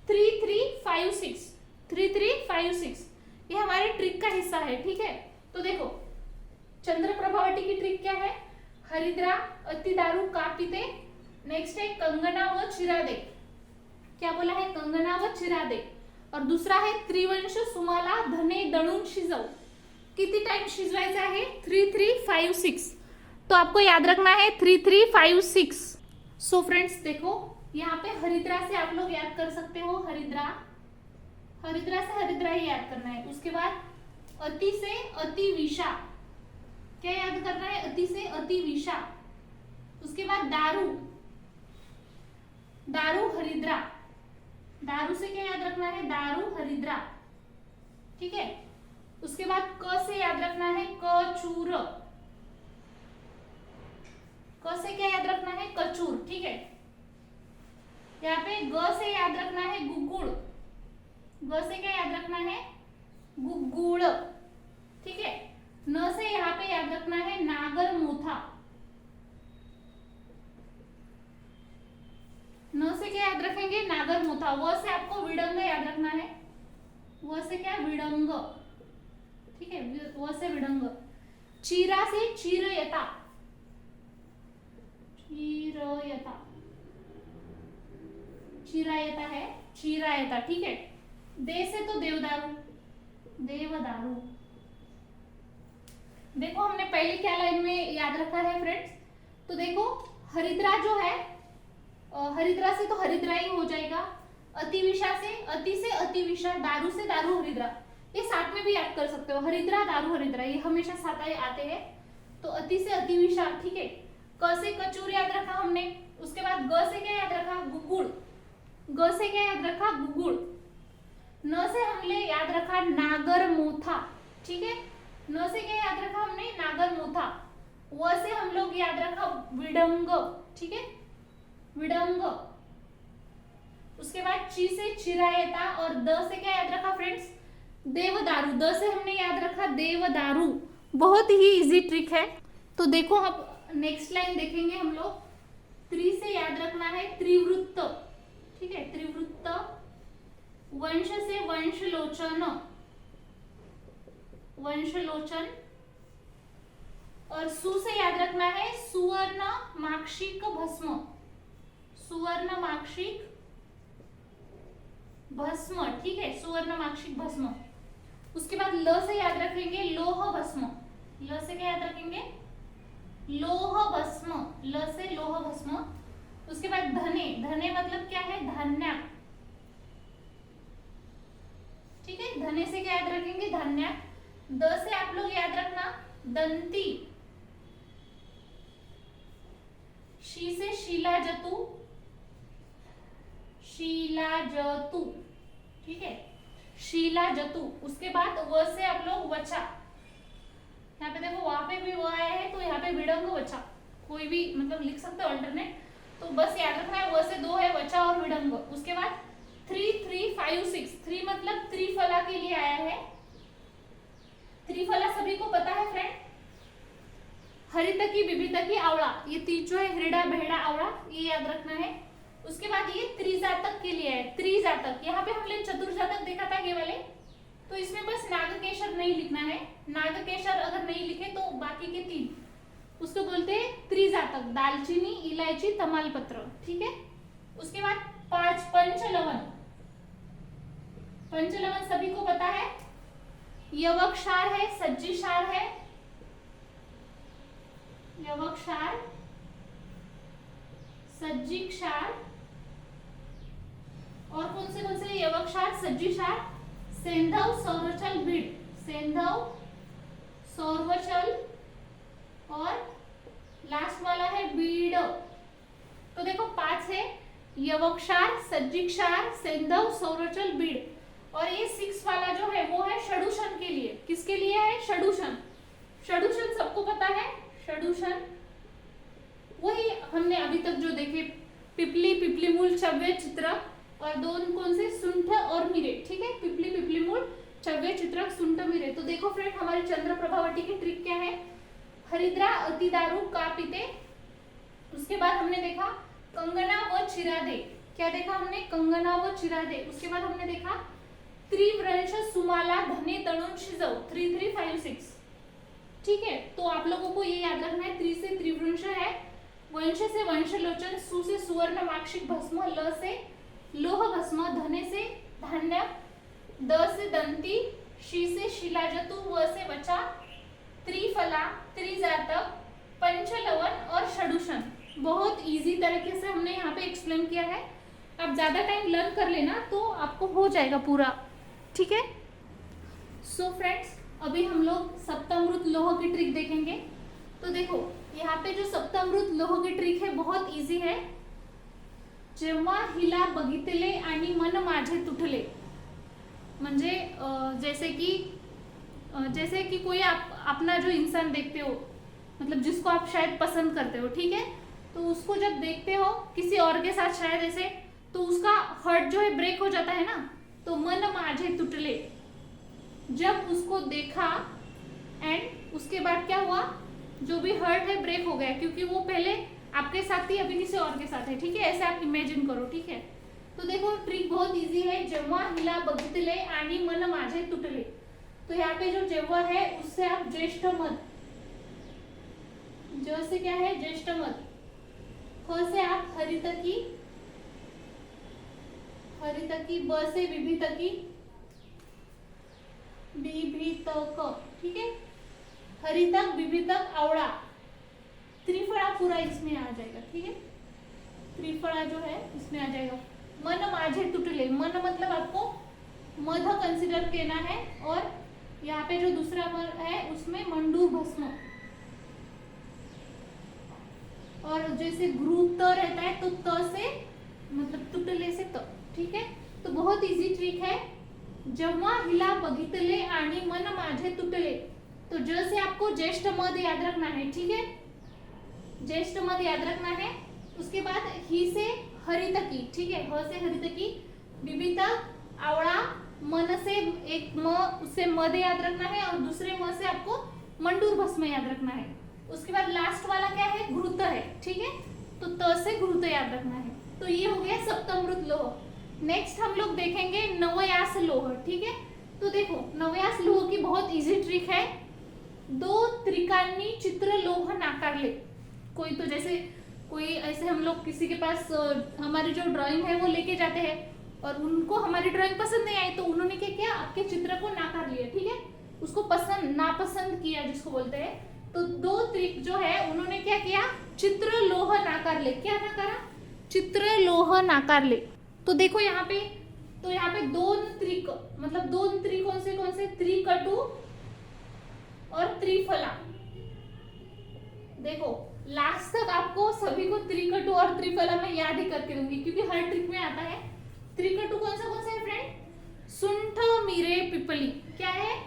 3 3 5 6, 3 3 5 6, ये हमारे ट्रिक का हिस्सा है, ठीक है। तो देखो चंद्र प्रभावटी की ट्रिक क्या है? हरिद्रा अति दारू का पीते। नेक्स्ट है कंगना व चिरादे, क्या बोला है? कंगना व चिरादे। और दूसरा है त्रिवंश सुमाला धने दळून शिजव, किती टाइम शिजवायचा है? 3 3 5 6, तो आपको याद रखना है 3 3 5 6। सो फ्रेंड्स देखो यहाँ पे हरिद्रा से आप लोग याद कर सकते हो, हरिद्रा, हरिद्रा से हरिद्रा ही याद करना है। उसके बाद अति से अति विषा, क्या याद करना है? अति से अति विषा। उसके बाद दारू, दारू हरिद्रा, दारू से क्या याद रखना है? दारू हरिद्रा, ठीक है। उसके बाद क से याद रखना है कचूर, क से क्या याद रखना है? कचूर, ठीक है। यहाँ पे ग से याद रखना है गुगुड़, ग से क्या याद रखना है? गुगुड़, ठीक है। न से यहाँ पे याद रखना है नागर मोथा, न से क्या याद रखेंगे? नागर मोथा। व से आपको विडंग याद रखना है, व से क्या? विडंग, ठीक है, व से विडंग। चीरा से चीरयता, चीरयता, चीरायता है, चीरायता, ठीक है। दे से तो देवदारू, देवदारू। देखो हमने पहले क्या लाइन में याद रखा है फ्रेंड्स, तो देखो हरिद्रा जो है, हरिद्रा से तो हरिद्रा ही हो जाएगा। अतिविषा से, अति से अतिविषा, दारू से दारू हरिद्रा, ये साथ में भी याद कर सकते हो, हरिद्रा दारू हरिद्रा, ये हमेशा साथ आते हैं। तो अति से अति विशाल, ठीक है। क से कचूर याद रखा हमने। उसके बाद ग से क्या याद रखा, गुगुड़। ग से क्या याद रखा, गुगुड़। न से हमने याद रखा नागर मोथा, ठीक है। न से क्या याद रखा हमने, नागर मोथा। व से हम लोग याद रखा विडंग, ठीक है, विडंग। उसके बाद ची से चिरायता, और द से क्या याद रखा फ्रेंड्स, देवदारू। द से हमने याद रखा देवदारू। बहुत ही इजी ट्रिक है। तो देखो अब नेक्स्ट लाइन देखेंगे हम लोग। त्रि से याद रखना है त्रिवृत्त, ठीक है, त्रिवृत्त। वंश से वंशलोचन, वंशलोचन। और सु से याद रखना है सुवर्ण माक्षिक भस्म, सुवर्ण माक्षिक भस्म, ठीक है, सुवर्ण माक्षिक भस्म। उसके बाद ल से याद रखेंगे लोह भस्म। ल से क्या याद रखेंगे, लोह भस्म, ल से लोह भस्म। उसके बाद धने, धने मतलब क्या है, धान्य, ठीक है। धने से क्या याद रखेंगे, धान्य। द से आप लोग याद रखना दंती। शी से शीला जतु, शीला जतु, ठीक है, शीला जतु। उसके बाद व से आप लोग वचा। यहाँ पे देखो वहां पे भी वो आया है, तो यहाँ पे विडंग वचा, कोई भी मतलब लिख सकते हो अल्टरनेट। तो बस याद रखना है व से दो है, वचा और विडंग। उसके बाद 3 3 5 6, 3 मतलब त्रिफला के लिए आया है। त्रिफला सभी को पता है फ्रेंड, हरितकी, विभितकी, आवड़ा, ये तीन जो है, हृड़ा बहेड़ा आवड़ा, ये याद रखना है। उसके बाद ये त्रिजातक के लिए है, त्रिजातक। यहाँ पे हमने चतुर्जातक देखा था ये वाले, तो इसमें बस नागकेशर नहीं लिखना है। नागकेशर अगर नहीं लिखे तो बाकी के तीन, उसको बोलते हैं त्रिजातक, दालचीनी, इलायची, तमालपत्र, ठीक है। उसके बाद 5 पंचलवन। पंचलवन सभी को पता है, यवक्षार है, सज्जीक्षार है, यवक्षार, सज्जीक्षार, और कौन से यवक्षार, सज्जीक्षार, सेंधव, सौरचल, बीड़, सेंधव, सौरवचल, और लास्ट वाला है बीड़। तो देखो 5 है, यवक्षार, सज्जीक्षार, सेंधव, सौरचल, बीड़। और ये 6 वाला जो है वो है षडूषण के लिए। किसके लिए है, षडूषण। षडूषण सबको पता है, षडूषण वही हमने अभी तक जो देखे, पिपली, पिपली मूल, चव्य, चित्रक, और दोनों कौन से, सुंठ और मिरे, ठीक है। पिपली, पिपली मूल, चव्य, चित्रक, सुंठ, मिरे। तो देखो फ्रेंड हमारी चंद्र प्रभावती की ट्रिक क्या है, हरिद्रा अति दारू का पीते। उसके बाद हमने देखा कंगना व चिरादे, क्या देखा हमने, कंगना व चिरादे। उसके बाद हमने देखा त्रिवृंश सुमाला धने तणुन शिजव, 3 3 5 6, ठीक है। तो आप लोगों को ये याद रखना है, 3 से त्रिवृंश है, वंश से वंशलोचन, सु से सुवर्ण माक्षिक भस्म, ल से लोह भस्म, धने से धान्य, द से दंती, शी से शिलाजतु, व से वचा, त्रिफला, त्रिजातक, पंचलवन और षडूषण। बहुत इजी तरीके से हमने यहाँ पे एक्सप्लेन किया है। आप ज्यादा टाइम लर्न कर लेना तो आपको हो जाएगा पूरा, ठीक है। सो फ्रेंड्स अभी हम लोग सप्तामृत लोह की ट्रिक देखेंगे। तो देखो यहाँ पे जो सप्तामृत लोह की ट्रिक है बहुत इजी है। जेव्हा हिला बघितले आणि मन माझे तुटले, म्हणजे जैसे कि कोई आप अपना जो इंसान देखते हो, मतलब जिसको आप शायद पसंद करते हो, ठीक है, तो उसको जब देखते हो किसी और के साथ शायद ऐसे, तो उसका हार्ट जो है ब्रेक हो जाता है ना, तो मन माझे तुटले, जब उसको देखा एंड उसके बाद क्या हुआ, जो भी हर्ट है ब्रेक हो गया, क्योंकि वो पहले आपके साथ थी अभी किसी और के साथ है, ठीक है, ऐसे आप इमेजिन करो, ठीक है। तो देखो ट्रिक बहुत इजी है, जेव्हा हिला बघितले आणि मन माझे तुटले। तो यहाँ पे जो जेव्हा है उससे आप ज्येष्ठ मध, ज से क्या है ज्येष्ठ मध, ख से आप हरितकी, हरितकी, ब से विभितकी, विभितक, ठीक है, हरितक, विभितक, आवड़ा, त्रिफला पूरा इसमें आ जाएगा, ठीक है, त्रिफला जो है इसमें आ जाएगा। मन माझे तुटले, मन मतलब आपको मध कंसिडर करना है। और यहाँ पे जो दूसरा है उसमें मंडूर भस्म, और जैसे घृ त रहता है तो त से मतलब तुटले से त, ठीक है। तो बहुत इजी ट्रिक है। जेव्हा हिला बघितले आणि मन माझे तुटले, तो ज से आपको ज्येष्ठ मध याद रखना है, ठीक है, ज्येष्ठ मध याद रखना है। उसके बाद ही से हरितकी, ठीक है, ह से हरितकी, बिबी तक आवड़ा, मन से एक म उससे मध याद रखना है और दूसरे म से आपको मंडूर भस्म याद रखना है। उसके बाद लास्ट वाला क्या है, घृत है, ठीक है, तो त से घृत याद रखना है। तो ये हो गया सप्तमृत लोह। नेक्स्ट हम लोग देखेंगे नवयास लोह, ठीक है। तो देखो नवयास लोह की बहुत इजी ट्रिक है। दो त्रिकानी चित्र लोह नाकारले। कोई तो जैसे कोई ऐसे हम लोग किसी के पास हमारी जो ड्राइंग है वो लेके जाते हैं और उनको हमारी ड्राइंग पसंद नहीं आई, तो उन्होंने क्या किया, आपके चित्र को नाकार लिया, ठीक है, उसको पसंद नापसंद किया जिसको बोलते हैं। तो दो त्रिक जो है उन्होंने क्या किया, चित्र लोह नाकार ले। क्या नाकारा, चित्र लोह नाकार ले। तो देखो यहाँ पे, तो यहाँ पे दोन त्रिक, मतलब दोन त्रिक कौन से, त्रिकटु और त्रिफला। देखो लास्ट तक आपको सभी को त्रिकटु और त्रिफला मैं याद ही करके दूंगी क्योंकि हर ट्रिक में आता है। त्रिकटु कौन सा है फ्रेंड, सुंठ मीरे पिपली। क्या है,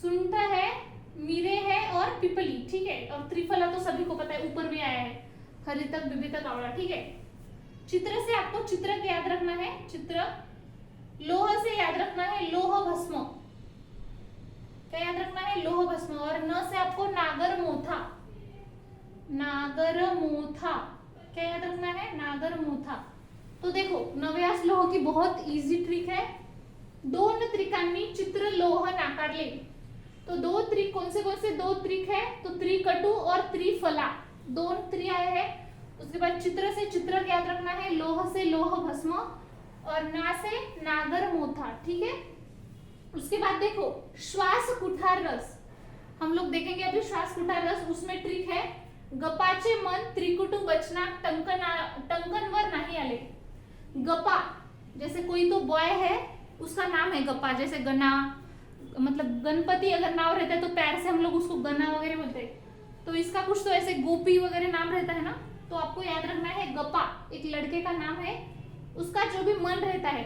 सुंठ है, मीरे है और पिपली, ठीक है। और त्रिफला तो सभी को पता है, ऊपर भी आया है, हरि तक बिबी तक आवड़ा, ठीक है। चित्र से आपको चित्र याद रखना है, चित्र। लोह से याद रखना है लोह भस्म। क्या याद रखना है, लोह भस्म। और न से आपको नागर मोथा, नागर मोथा। क्या याद रखना है, नागर मोथा। तो देखो नवयास लोह की बहुत इजी ट्रिक है। दोन त्रिकानी चित्र लोह नाकारले। तो दो त्रिक कौन से दो त्रिक है, तो त्रिकटु और त्रिफला, दोन त्रि आए हैं। उसके बाद चित्र से चित्र याद रखना है, लोह से लोह भस्म और ना से नागर मोथा, ठीक है। उसके बाद देखो श्वास कुठार रस, हम लोग देखेंगे अभी श्वास कुठार रस। उसमें ट्रिक है, गपाचे मन त्रिकुटु बचना टंकनवर नहीं आले। गपा, जैसे कोई तो बॉय है उसका नाम है गपा, जैसे गना, मतलब गणपति अगर नाम रहता है तो पैर से हम लोग उसको गना वगैरह बोलते हैं। तो इसका कुछ तो ऐसे गोपी वगैरह नाम रहता है ना, तो आपको याद रखना है गपा एक लड़के का नाम है। उसका जो भी मन रहता है,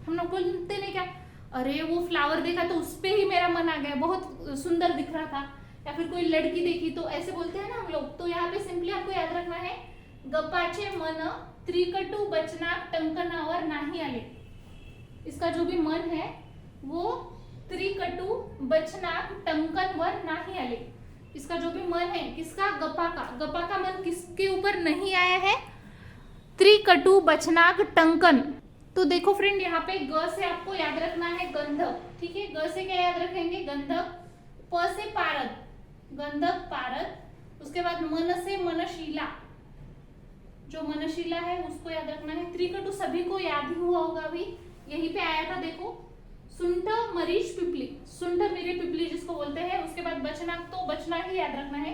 हम लोग बोलते नहीं क्या, अरे वो फ्लावर देखा तो उस पे ही मेरा मन आ गया, बहुत सुंदर दिख रहा था, या फिर कोई लड़की देखी तो ऐसे बोलते हैं ना हम लोग। तो यहाँ पे सिंपली आपको याद रखना है, गपाचे मन त्रिकटु बचना टंकनावर नाही आले। इसका जो भी मन है वो त्रिकटु बचनाक टंकनवर नाही आले। इसका जो भी मन है किसका, गपा का मन किसके ऊपर नहीं आया है, त्रिकटु बचनाक टंकन। तो देखो फ्रेंड यहाँ पे ग से आपको याद रखना है गंधक, ठीक है। ग से क्या याद रखेंगे, गंधक। प से पारद, गंधक पारद। उसके बाद मन से मनशीला, जो मनशीला है उसको याद रखना है। त्रिकटु सभी को याद ही हुआ होगा, अभी यहीं पे आया था, देखो। सुंठ मरीच पिपली, सुंठ मीरे पिपली जिसको बोलते हैं। उसके बाद बचनाक, तो बचनाक ही याद रखना है।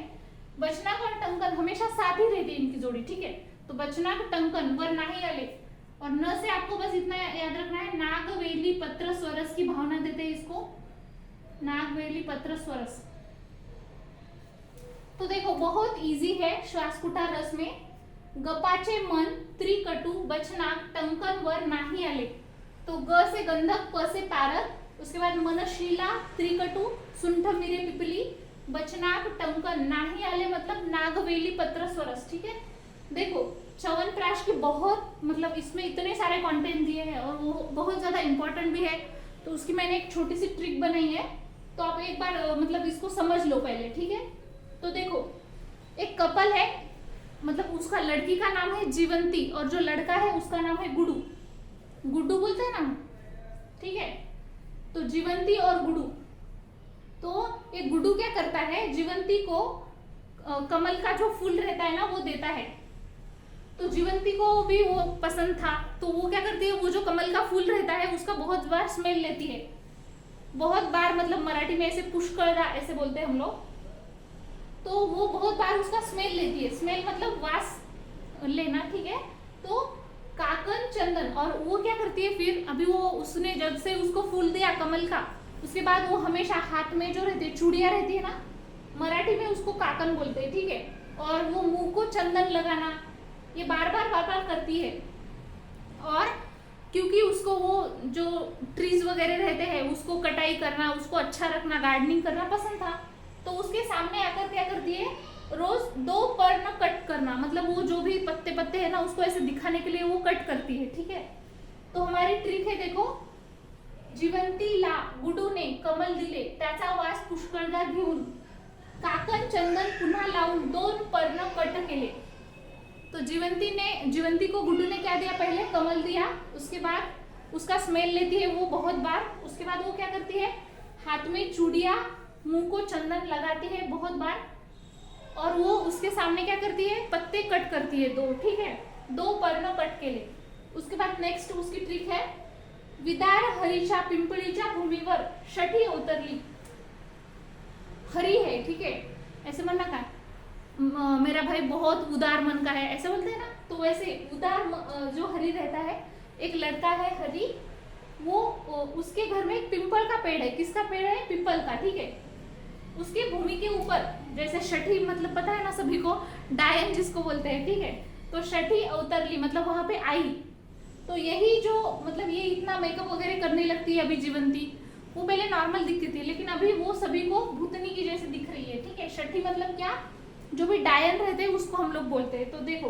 बचनाक और टंकन हमेशा साथ ही रहती है इनकी जोड़ी, ठीक है। तो बचनाक टंकन वर नाही आले। और न से आपको बस इतना याद रखना है, नागवेली पत्र स्वरस की भावना देते हैं इसको, नागवेली पत्र स्वरस। तो देखो बहुत इजी है श्वासकुटा रस में। गपाचे मन त्रिकटु बचनाक टंकन वर नाही आले। तो ग से गंधक, प से पारद, उसके बाद मनशीला, त्रिकटु, सुंठ मीरे पिपली, बचनाक टंकन नाही आले मतलब नागवेली पत्र स्वरस, ठीक है। देखो च्यवनप्राश की बहुत, मतलब इसमें इतने सारे कंटेंट दिए हैं और वो बहुत ज्यादा इंपॉर्टेंट भी है, तो उसकी मैंने एक छोटी सी ट्रिक बनाई है, तो आप एक बार मतलब इसको समझ लो पहले, ठीक है। तो देखो एक कपल है, मतलब उसका लड़की का नाम है जीवंती और जो लड़का है उसका नाम है गुड्डू, गुड्डू बोलते हैं ना, ठीक है। तो जीवंती और गुड्डू, तो एक गुड्डू क्या करता है, जीवंती को कमल का जो फूल रहता है ना वो देता है। तो जीवंती को भी वो पसंद था, तो वो क्या करती है, वो जो कमल का फूल रहता है उसका बहुत बार स्मेल लेती है, बहुत बार, मतलब मराठी में ऐसे पुष्कळदा ऐसे बोलते हैं हम लोग। तो वो बहुत बार उसका स्मेल लेती है, स्मेल मतलब वास लेना, ठीक है। तो काकन चंदन, और वो क्या करती है फिर, अभी वो उसने जब से उसको फूल दिया कमल का, उसके बाद वो हमेशा हाथ में जो रहती है चूड़ियां रहती है ना, मराठी में उसको काकन बोलते हैं, ठीक है। और वो मुंह को चंदन लगाना, ये बार बार करती है। और क्योंकि उसको वो जो ट्रीज वगैरह रहते हैं उसको कटाई करना, उसको अच्छा रखना, गार्डनिंग करना पसंद था, तो उसके सामने आकर क्या करती है, रोज 2 पर्ण कट करना, मतलब वो जो भी पत्ते पत्ते है ना उसको ऐसे दिखाने के लिए वो कट करती है, ठीक है। तो हमारी ट्रिक है, देखो, जिवंतीला गुडूने कमल दिले, त्याचा वास पुष्कळदा घेऊन काकन चंदन पुन्हा लावून 2 पर्ण कट केले। तो जिवंती को गुड्डू ने क्या दिया, पहले कमल दिया, उसके बाद उसका स्मेल लेती है वो बहुत बार, उसके बाद वो क्या करती है, हाथ में चूड़िया, मुंह को चंदन लगाती है बहुत बार, और वो उसके सामने क्या करती है, पत्ते कट करती है 2, ठीक है, 2 पर्ण कट के लिए। उसके बाद नेक्स्ट उसकी ट्रिक है, विदार हरीच्या पिंपळीच्या भूमीवर शठी अवतरली। हरी है, ठीक है, ऐसे म्हणना का, मेरा भाई बहुत उदार मन का है, ऐसे बोलते हैं ना, तो वैसे उदार जो हरी रहता है, एक लड़का है हरी, वो उसके घर में एक पिंपल का पेड़ है, किसका पेड़ है, पिंपल का, ठीक है। उसके भूमि के ऊपर, जैसे शठी मतलब पता है ना सभी को, डायन जिसको बोलते हैं, ठीक है, तो शठी अवतरली मतलब वहां पे आई। तो यही जो मतलब ये इतना मेकअप वगैरह करने लगती है अभी जिवंती, वो पहले नॉर्मल दिखती थी, लेकिन अभी वो सभी को भूतनी की जैसे दिख रही है, ठीक है। शठी मतलब क्या, जो भी डायन रहते हैं उसको हम लोग बोलते हैं। तो देखो,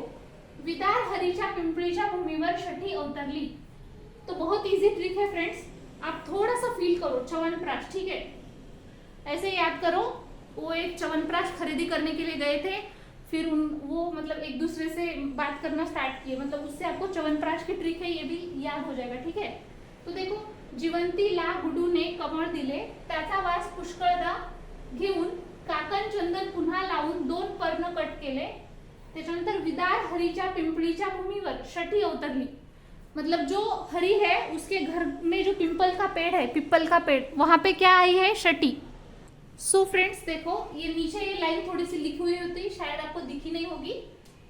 विदार हरीच्या पिंपळीच्या भूमीवर शठी अवतरली, तो बहुत इजी ट्रिक है फ्रेंड्स, आप थोड़ा सा फील करो च्यवनप्राश, ठीक है, ऐसे याद करो, वो एक च्यवनप्राश खरीदी करने के लिए गए थे, फिर वो मतलब एक दूसरे से बात करना स्टार्ट किए, मतलब उससे आपको च्यवनप्राश की ट्रिक है ये भी याद हो जाएगा, ठीक है। तो देखो, जिवंतीला गुडूने कमळ दिले, त्याचा वास पुष्कळदा घेऊन काकन चंदन पुन्हा लावून 2 पर्ण कट केले, त्याच्यानंतर विदार हरीच्या पिंपळीच्या भूमीवर शठी अवतरली, मतलब जो हरी है उसके घर में जो पिंपल का पेड़ है, पिपल का पेड़, वहां पे क्या आई है, शटी। सो फ्रेंड्स देखो, ये नीचे ये लाइन थोड़ी सी लिखी हुई होती, शायद आपको दिखी नहीं होगी,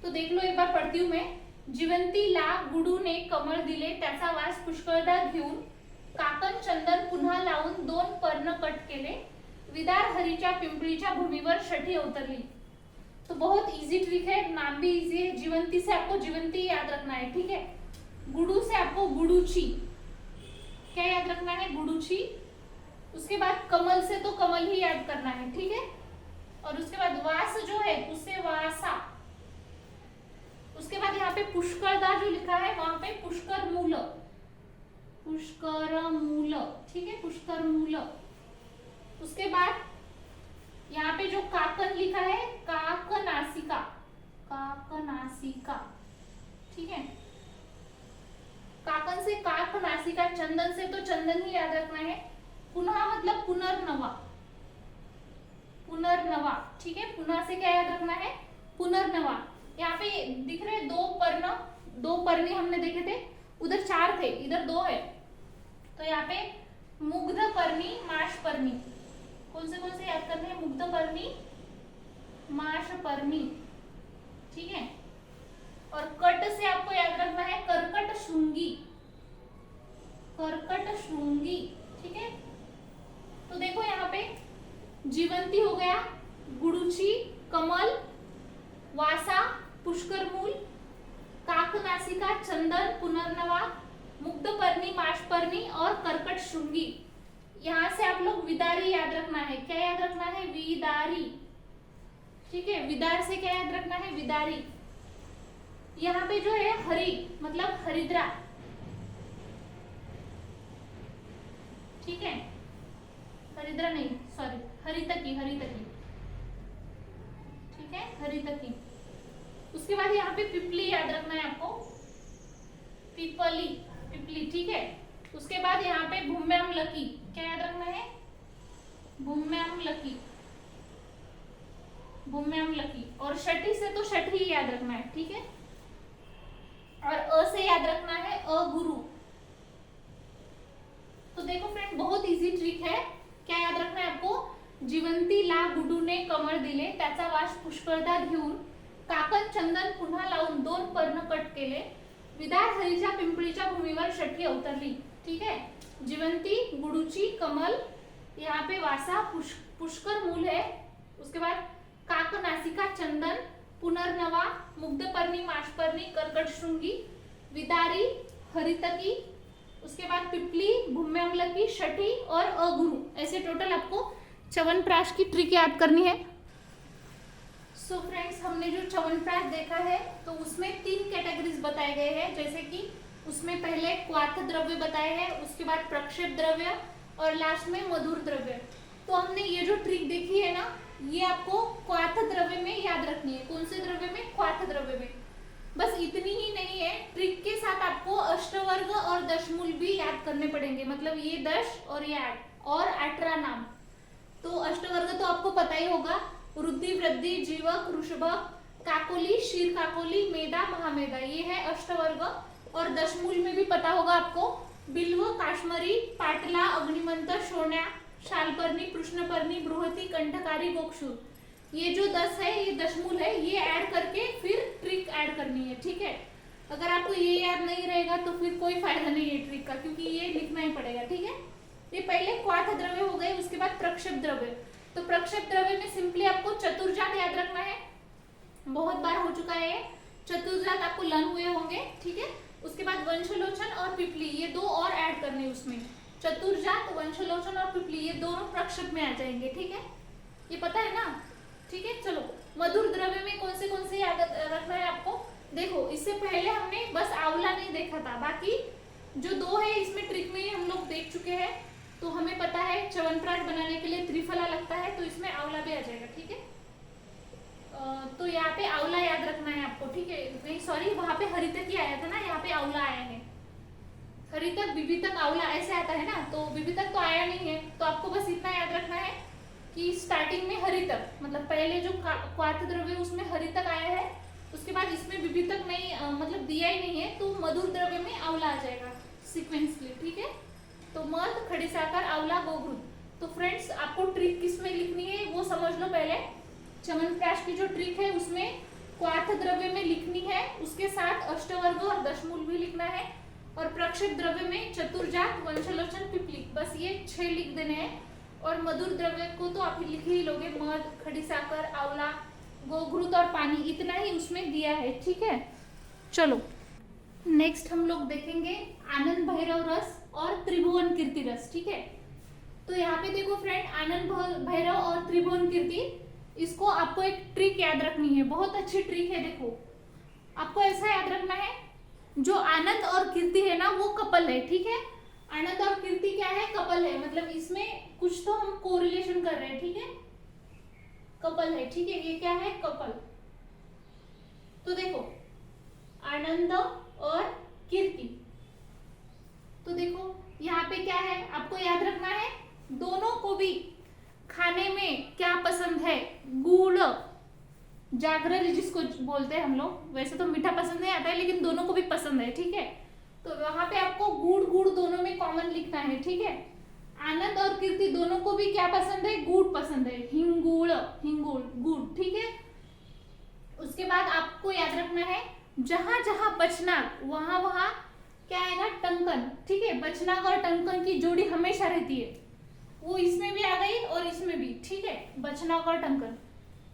तो देख लो एक बार पढ़ती हूँ मैं। जिवंतीला गुडूने कमळ दिले, त्याचा वास पुष्कळदा घेऊन काकन चंदन पुन्हा लावून 2 पर्ण कट केले, विदार हरीच्या पिंपळीच्या भूमीवर शठी अवतरली। तो बहुत इजी ट्रिक है, नाम भी इजी है। जिवंती से आपको जिवंती याद रखना है, ठीक है। गुडू से आपको गुडूची, क्या याद रखना है, गुडूची। उसके बाद कमल से तो कमल ही याद करना है, ठीक है। और उसके बाद वास जो है उससे वासा। उसके बाद यहाँ पे पुष्करदा जो लिखा है वहां पे पुष्कर मूल, पुष्कर मूल, ठीक है, पुष्कर मूल। उसके बाद यहाँ पे जो काकन लिखा है, काकनासिका, काकनासिका, ठीक है। काकन से काकनासिका, चंदन से तो चंदन ही याद रखना है। पुनः मतलब पुनर्नवा, पुनर्नवा, ठीक है। पुनः से क्या याद रखना है, पुनर्नवा। यहाँ पे दिख रहे 2 पर्ण, 2 पर्णी हमने देखे थे, उधर 4 थे, इधर 2 है। तो यहाँ पे मुग्ध पर्णी, माश पर्णी, कौन से याद करने हैं, मुग्ध पर्णी, माश पर्णी, ठीक है। और कट से आपको याद रखना है कर्कट श्रृंगी, कर्कट श्रृंगी, ठीक है। तो देखो यहाँ पे जीवंती हो गया, गुडूची, कमल, वासा, पुष्करमूल, काकनासिका, चंदन, पुनर्नवा, मुग्धपर्णी, माशपर्णी और कर्कट श्रृंगी। यहाँ से आप लोग विदारी याद रखना है, क्या याद रखना है, विदारी, ठीक है। विदार से क्या याद रखना है, विदारी। यहाँ पे जो है हरी मतलब हरिद्रा, ठीक है, हरिद्रा नहीं, सॉरी, हरितकी, हरितकी, ठीक है, हरितकी। उसके बाद यहाँ पे पिपली याद रखना है आपको, पिपली, पिपली, ठीक है। उसके बाद यहाँ पे भूम्यामलकी, क्या याद रखना है, भूम्यामलकी, भूम्यामलकी। और शठी से तो शठी ही याद रखना है, ठीक है। और अ से याद रखना है अगुरु। तो देखो फ्रेंड, बहुत इजी ट्रिक है, क्या याद रखना है आपको, जिवंतीला गुडूने कमळ दिले, त्याचा वास पुष्कळदा घेऊन काकन चंदन पुन्हा लावून 2 पर्ण कट केले, विदार हरीच्या पिंपळीच्या भूमीवर षठी अवतरली, ठीक है। जीवंती, गुडूची, कमल, यहाँ पे वासा, पुष्कर मूल है। उसके बाद काक, नासिका, चंदन, पुनर्नवा, मुग्धपर्णी, माशपर्णी, कर्कट श्रृंगी, विदारी, हरितकी, उसके बाद पिपली, भूम्यांगलकी, षठी और अगुरु। ऐसे टोटल आपको च्यवनप्राश की ट्रिक याद करनी है। सो फ्रेंड्स, हमने जो च्यवनप्राश देखा है तो उसमें 3 कैटेगरीज बताए गए हैं, जैसे कि उसमें पहले क्वाथ द्रव्य बताए हैं, उसके बाद प्रक्षेप द्रव्य और लास्ट में मधुर द्रव्य। तो हमने ये जो ट्रिक देखी है ना, ये आपको क्वाथ द्रव्य में याद रखनी है। कौन से द्रव्य में? क्वाथ द्रव्य में। बस इतनी ही नहीं है, ट्रिक के साथ आपको अष्टवर्ग और दशमूल भी याद करने पड़ेंगे, मतलब ये 10 और ये 8 और 18 नाम। तो अष्टवर्ग तो आपको पता ही होगा, रुद्धि, वृद्धि, जीवक, ऋषभक, काकोली, शीर काकोली, मेधा, महामेधा, ये है अष्टवर्ग। और दशमूल में भी पता होगा आपको, बिल्व, काश्मरी, पाटला, अग्निमंत, शोण्या, शालपर्णी, कृष्णपर्णी, बृहति, कंठकारी, गोक्षुर, ये जो 10 है ये दशमूल है। ये ऐड करके फिर ट्रिक ऐड करनी है, ठीक है। अगर आपको ये याद नहीं रहेगा तो फिर कोई फायदा नहीं है ट्रिक का, क्योंकि ये लिखना ही पड़ेगा, ठीक है। ये पहले क्वाथ द्रव्य हो गए, उसके बाद प्रक्षेप द्रव्य। तो प्रक्षेप द्रव्य में सिंपली आपको चतुर्जात याद रखना है, बहुत बार हो चुका है। चतुर्जात आपको लर्न हुए होंगे, ठीक है। उसके बाद वंशलोचन और पिपली, ये 2 और ऐड करने उसमें। चतुर्जात, वंशलोचन और पिपली, ये दोनों प्रक्षेप में आ जाएंगे, ठीक है। ये पता है ना, ठीक है। चलो, मधुर द्रव्य में कौन से याद रखना है आपको। देखो, इससे पहले हमने बस आंवला नहीं देखा था, बाकी जो 2 है इसमें ट्रिक में ही हम लोग देख चुके हैं। तो हमें पता है च्यवनप्राश बनाने के लिए त्रिफला लगता है, तो इसमें आंवला भी आ जाएगा, ठीक है। तो यहाँ पे आंवला याद रखना है आपको, ठीक है। नहीं सॉरी, वहां पे हरितक ही आया था ना, यहाँ पे आंवला आया है। हरितक, विभितक, आंवला ऐसे आता है ना, तो विभितक तो आया नहीं है। तो आपको बस इतना याद रखना है कि स्टार्टिंग में हरितक, मतलब पहले जो क्वाथ द्रव्य उसमें हरितक आया है, उसके बाद इसमें विभितक नहीं मतलब दिया ही नहीं है, तो मधुर द्रव्य में आंवला आ जाएगा सीक्वेंसली, ठीक है। तो मध, खड़ी साकर, आंवला, गोघृत। तो फ्रेंड्स, आपको ट्रिक किस में लिखनी है वो समझ लो पहले। च्यवनप्राश की जो ट्रिक है उसमें क्वाथ द्रव्य में लिखनी है, उसके साथ अष्टवर्ग और दशमूल भी लिखना है, और प्रक्षेप द्रव्य में चतुर्जात, वंशलोचन, पिपली, बस ये 6 लिख देने हैं। और मधुर द्रव्य को तो आप लिख ही लोगे, मध, खड़ी साकर, आंवला, गोघृत और पानी, इतना ही उसमें दिया है, ठीक है। चलो नेक्स्ट हम लोग देखेंगे आनंद भैरव रस और त्रिभुवन कीर्ति रस, ठीक है। तो यहाँ पे देखो फ्रेंड, आनंद भैरव और त्रिभुवन कीर्ति, इसको आपको एक ट्रिक याद रखनी है, बहुत अच्छी ट्रिक है। देखो, आपको ऐसा याद रखना है, जो आनंद और कीर्ति है ना वो कपल है, ठीक है। आनंद और कीर्ति क्या है? कपल है, मतलब इसमें कुछ तो हम कोरिलेशन कर रहे हैं, ठीक है। कपल है, ठीक है, ये क्या है? कपल। तो देखो, आनंद और कीर्ति, तो देखो यहाँ पे क्या है, आपको याद रखना है, दोनों को भी खाने में क्या पसंद है? गुड़, जागरण जिसको बोलते हैं हम लोग, वैसे तो मीठा पसंद नहीं आता है, लेकिन दोनों को भी पसंद है, ठीक है। तो वहां पे आपको गुड़ गुड़ दोनों में कॉमन लिखना है, ठीक है। आनंद और कीर्ति दोनों को भी क्या पसंद है? गुड़ पसंद है, हिंगुड़, हिंगुड़, गुड़, ठीक है। उसके बाद आपको याद रखना है, जहां जहां बचनाक वहां वहां क्या आएगा? टंकन, ठीक है। बचनाक और टंकन की जोड़ी हमेशा रहती है, वो इसमें भी आ गई और इसमें भी, ठीक है। बचनाक और टंकन,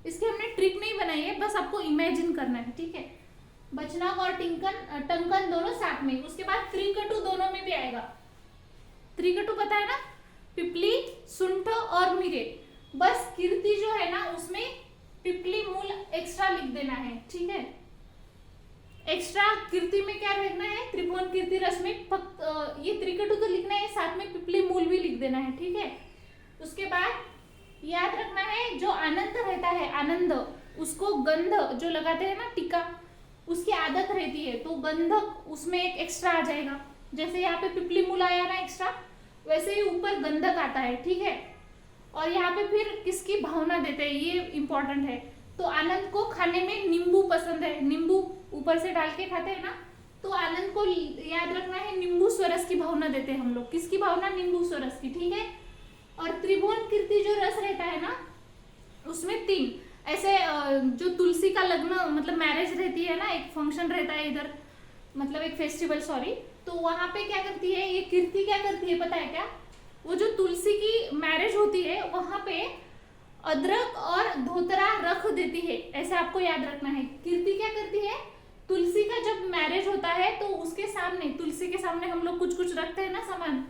इसकी हमने ट्रिक नहीं बनाई है, बस आपको इमेजिन करना है, ठीक है। बचनाक और टंकन दोनों साथ में। उसके बाद त्रिकटु दोनों में भी आएगा। त्रिकटु पता है ना, पिपली, सुंठ और मिरे। बस कीर्ति जो है ना उसमें पिपली मूल एक्स्ट्रा लिख देना है, ठीक है। एक्स्ट्रा कीर्ति में क्या लिखना है? त्रिभुवन कीर्ति रस में ये त्रिकटु तो लिखना है, साथ में पिपली मूल भी लिख देना है, ठीक है। उसके बाद याद रखना है, जो आनंद रहता है, आनंद, उसको गंध जो लगाते हैं ना टीका, उसकी आदत रहती है, तो गंधक उसमें एक एक्स्ट्रा आ जाएगा। जैसे यहाँ पे पिपली मूल आया ना एक्स्ट्रा, वैसे ही ऊपर गंधक आता है, ठीक है। और यहाँ पे फिर किसकी भावना देते हैं, ये इंपॉर्टेंट है। तो आनंद को खाने में नींबू पसंद है, नींबू ऊपर से डाल के खाते हैं ना, तो आनंद को याद रखना है, नींबू स्वरस की भावना देते हैं हम लोग। किसकी भावना? नींबू स्वरस की, ठीक है। और त्रिभुवन कीर्ति जो रस रहता है ना, उसमें 3 ऐसे जो तुलसी का लग्न मतलब मैरिज रहती है ना, एक फंक्शन रहता है इधर, मतलब एक फेस्टिवल, सॉरी। तो वहां पे क्या करती है ये कीर्ति, क्या करती है पता है क्या? वो जो तुलसी की मैरिज होती है वहां पे अदरक और धोतरा रख देती है, ऐसे आपको याद रखना है। कीर्ति क्या करती है, तुलसी का जब मैरिज होता है तो उसके सामने, तुलसी के सामने हम लोग कुछ कुछ रखते हैं ना सामान,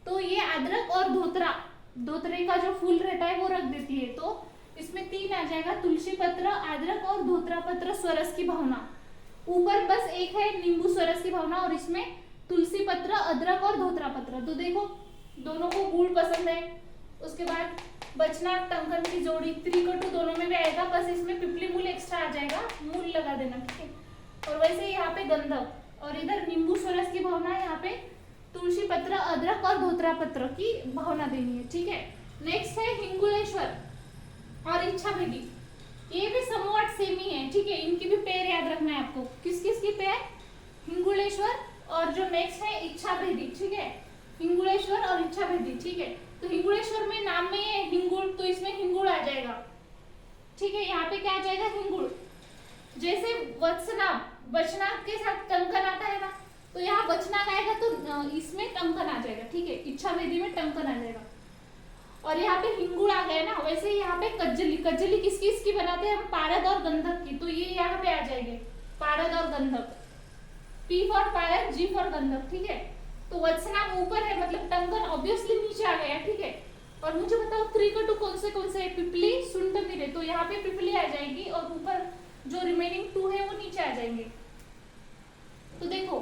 तो ये अदरक और धोतरा, धोतरे का जो फूल रहता है वो रख देती है। तो इसमें 3 आ जाएगा, तुलसी पत्र, अदरक और धोतरा पत्र, स्वरस की भावना। ऊपर बस एक है नींबू स्वरस की भावना, और इसमें तुलसी पत्र, अदरक और धोतरा पत्र। तो देखो दोनों को गुड़ पसंद है। उसके बाद बचना टंकन की जोड़ी, त्रिकटु दोनों में भी आएगा, बस इसमें पिपली मूल एक्स्ट्रा आ जाएगा, मूल लगा देना, ठीक है। और वैसे यहाँ पे गंधक, और इधर नींबू स्वरस की भावना है, यहाँ पे तुलसी पत्र, अदरक और धोतरा पत्र की भावना देनी है, ठीक है। नेक्स्ट है हिंगुलेश्वर और इच्छा भेदी, ये भी समवट सेम ही है, ठीक है। इनकी भी पेयर याद रखना है आपको। किस किस की पेयर? हिंगुलेश्वर और जो नेक्स्ट है इच्छा भेदी, ठीक है। हिंगुलेश्वर और इच्छा भेदी, ठीक है। तो हिंगुलेश्वर में नाम में है हिंगुल, तो इसमें हिंगुल आ जाएगा, ठीक है। यहाँ पे क्या आ जाएगा? हिंगुल। जैसे वत्सनाभ, वचनाभ के साथ टंकन आता है ना, तो यहाँ वचनाभ आएगा तो इसमें टंकन आ जाएगा, ठीक है। इच्छा भेदी में टंकन आ जाएगा। और यहाँ पे हिंगुल आ गया ना, वैसे यहाँ पे कज्जली, कज्जली किस किस की बनाते हैं हम? पारद और गंधक की, तो ये यहाँ पे आ जाएंगे पारद और गंधक। P फॉर पारद, G फॉर गंधक, ठीक है। तो वत्सनाभ ऊपर है, मतलब टंकन ऑब्वियसली नीचे आ गया, ठीक है। और मुझे बताओ त्रिकटु कौन से है? पिपली, सुंठ, मिरे, तो यहाँ पे पिपली आ जाएगी और ऊपर जो रिमेनिंग 2 है वो नीचे आ जाएंगे। तो देखो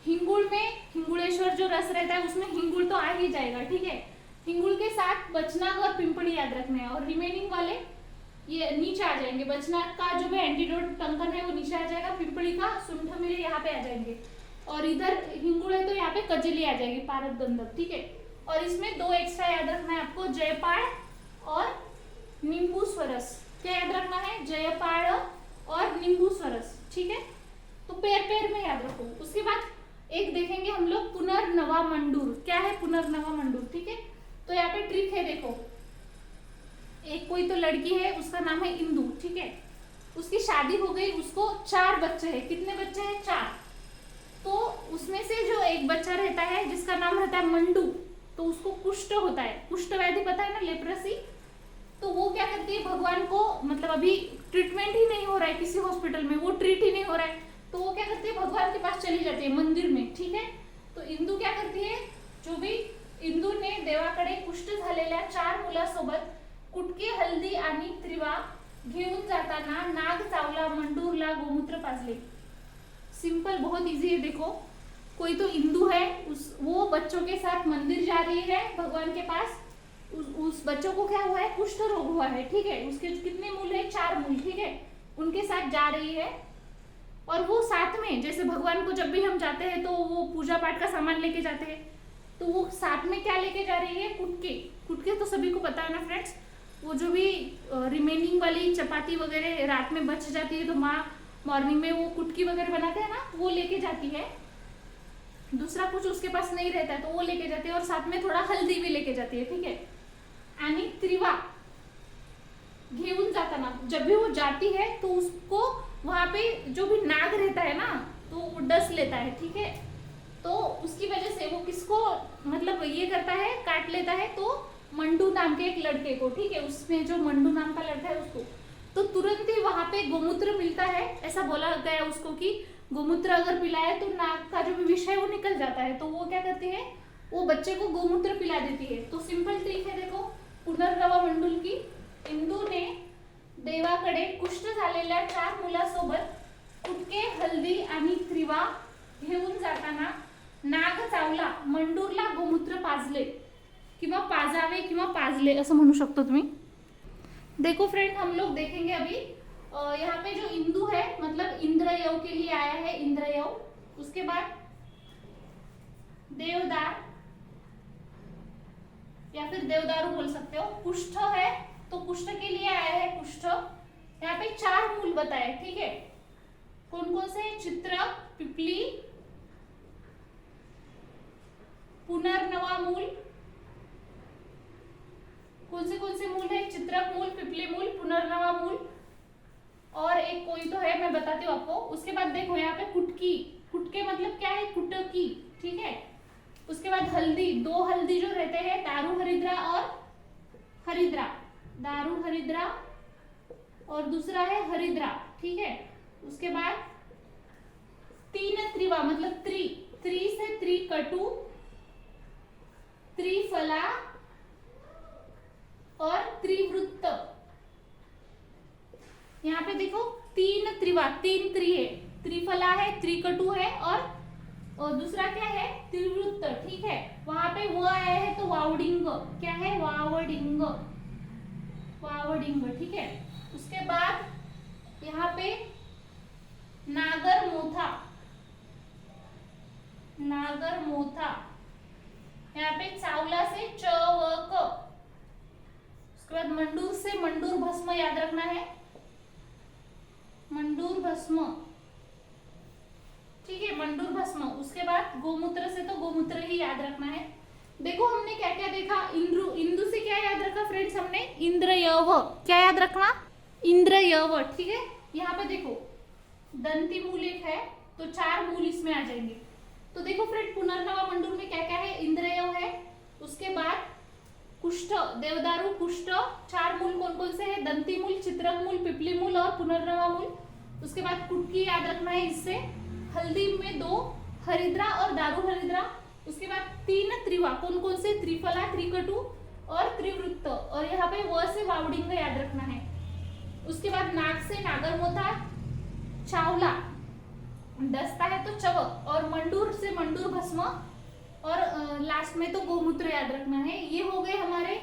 हिंगुल में हिंगुलेश्वर जो रस रहता है उसमें हिंगुल तो आ ही जाएगा, ठीक है। हिंगुल के साथ बचनाग और पिंपली याद रखना है, और रिमेनिंग वाले ये नीचे आ जाएंगे। बचनाग का जो भी एंटीडोट टंकन है वो नीचे आ जाएगा, पिंपली का सुंठ मिले यहाँ पे आ जाएंगे, और इधर हिंगुल है तो यहाँ पे कजली आ जाएगी, पारद गंधक, ठीक है। और इसमें 2 एक्स्ट्रा याद रखना है आपको, जयपाड़ और नींबू स्वरस। क्या याद रखना है? जयपाड़ और नींबू स्वरस, ठीक है। तो पेयर पेयर में याद रखो। उसके बाद एक देखेंगे हम लोग पुनर्नवा मंडूर। क्या है पुनर्नवा मंडूर? ठीक है। तो यहाँ पे ट्रिक है, देखो एक कोई तो लड़की है, उसका नाम है इंदु, ठीक है। उसकी शादी हो गई, उसको 4 बच्चे हैं। कितने बच्चे हैं? 4। तो उसमें से जो एक बच्चा रहता है जिसका नाम रहता है मंडू, तो उसको कुष्ठ होता है, कुष्ठ व्याधि पता है ना, लेप्रेसी। तो वो क्या करती है, भगवान को, मतलब अभी ट्रीटमेंट ही नहीं हो रहा है किसी हॉस्पिटल में, वो ट्रीट ही नहीं हो रहा है, तो वो क्या करती है, भगवान के पास चली जाती है मंदिर में, ठीक है। तो इंदू क्या करती है, जो भी इंदू ने देवाकडे कुष्ठ झालेल्या 4 मुलासोबत कुटके, हल्दी आणि त्रिवा घेऊन जाताना नाग चावला, मंडूरला गोमूत्र पाजले। सिंपल, बहुत इजी है। देखो कोई तो इंदू है, वो बच्चों के साथ मंदिर जा रही है भगवान के पास। उस बच्चों को क्या हुआ है, कुष्ठ रोग हुआ है, ठीक है। उसके कितने मूल है? 4 मूल, ठीक है। उनके साथ जा रही है, और वो साथ में, जैसे भगवान को जब भी हम जाते हैं तो वो पूजा पाठ का सामान लेके जाते हैं, तो वो साथ में क्या लेके जा रही है, कुटके। कुटके तो सभी को पता है ना फ्रेंड्स, वो जो भी रिमेनिंग वाली चपाती वगैरह रात में बच जाती है तो माँ मॉर्निंग में वो कुटकी वगैरह बनाते हैं ना, वो लेके जाती है। दूसरा कुछ उसके पास नहीं रहता है तो वो लेके जाती है, और साथ में थोड़ा हल्दी भी लेके जाती है, ठीक है। आणि त्रिवा घेऊन जाताना, जब भी वो जाती है तो उसको वहां पे जो भी नाग रहता है ना, तो वो डस लेता है, ठीक है। तो उसकी वजह से वो किसको, मतलब ये करता है, काट लेता है, तो मंडू नाम के एक लड़के को, ठीक है। उसमें जो मंडू नाम का लड़का है उसको, तो तुरंत ही वहां पे गोमूत्र मिलता है। ऐसा बोला गया उसको कि गोमूत्र अगर पिलाए तो नाग का जो भी विष है वो निकल जाता है। तो वो क्या करती है, वो बच्चे को गोमूत्र पिला देती है। तो सिंपल ट्रिक है, देखो पुनर्नवा मंडूल की, इंदू ने देवाकडे कुष्ठ झालेल्या 4 मुलासोबत कुटके, हल्दी आणि त्रिवा घेऊन जाताना नाग चावला, मंडूरला गोमूत्र पाजले, किंवा पाजावे किंवा पाजले असं म्हणू शकतो तुम्ही। देखो फ्रेंड, हम लोग देखेंगे अभी यहाँ पे जो इंदु है, मतलब इंद्रयव के लिए आया है, इंद्रयव। उसके बाद देवदार या फिर देवदारू बोल सकते हो। कुष्ठ है तो कुष्ठ के लिए आया है कुष्ठ। यहाँ पे 4 मूल बताए, ठीक है। कौन कौन से? चित्रक, पिपली, पुनर्नवा मूल। कौन से मूल है? चित्रक मूल, पिपली मूल, पुनर्नवा मूल, और एक कोई तो है, मैं बताती हूँ आपको। उसके बाद देखो यहाँ पे कुटकी, कुटके मतलब क्या है, कुटकी, ठीक है। उसके बाद हल्दी, 2 हल्दी जो रहते हैं, दारू हरिद्रा और हरिद्रा, दारू हरिद्रा और दूसरा है हरिद्रा, ठीक है। उसके बाद 3 त्रिवा मतलब त्रि से त्रिकटु, त्रिफला और त्रिवृत्त। यहाँ पे देखो 3 त्रिवा, 3 त्रि है, त्रिफला है, त्रिकटु है और दूसरा क्या है, त्रिवृत्त, ठीक है। वहां पे वो आया है तो वावडिंग, क्या है, वावडिंग, वावडिंग, ठीक है। उसके बाद यहाँ पे नागर मोथा, नागर मोथा, यहाँ पे चावला से चवक। उसके बाद मंडूर से मंडूर भस्म याद रखना है, मंडूर भस्म, ठीक है, मंडूर भस्म। उसके बाद गोमूत्र से तो गोमूत्र ही याद रखना है। देखो हमने क्या क्या देखा, इंद्रु, इंदु से क्या याद रखा फ्रेंड्स हमने, इंद्रयव, क्या याद रखना, इंद्रयव, ठीक है। यहाँ पे देखो दंती मूल एक है तो 4 मूल इसमें आ जाएंगे। तो देखो फ्रेंड पुनर्नवा मंडूर में क्या क्या है, इंद्रयव है, उसके बाद कुष्ठ, देवदारू, कुष्ठ, 4 मूल कौन कौन से है, दंती मूल, चित्रक मूल, पिपली मूल और पुनर्नवा मूल। उसके बाद कुटकी याद रखना है इससे, हल्दी में 2, हरिद्रा और दारू हरिद्रा। उसके बाद 3 त्रिवा, कौन कौन से, त्रिफला, त्रिकटु और त्रिवृत्त, और यहाँ पे व से वावडिंग याद रखना है। उसके बाद नाग से नागरमोथा, चावला, दस्ता है तो चवक, और मंडूर से मंडूर भस्म, और लास्ट में तो गोमूत्र याद रखना है। ये हो गए हमारे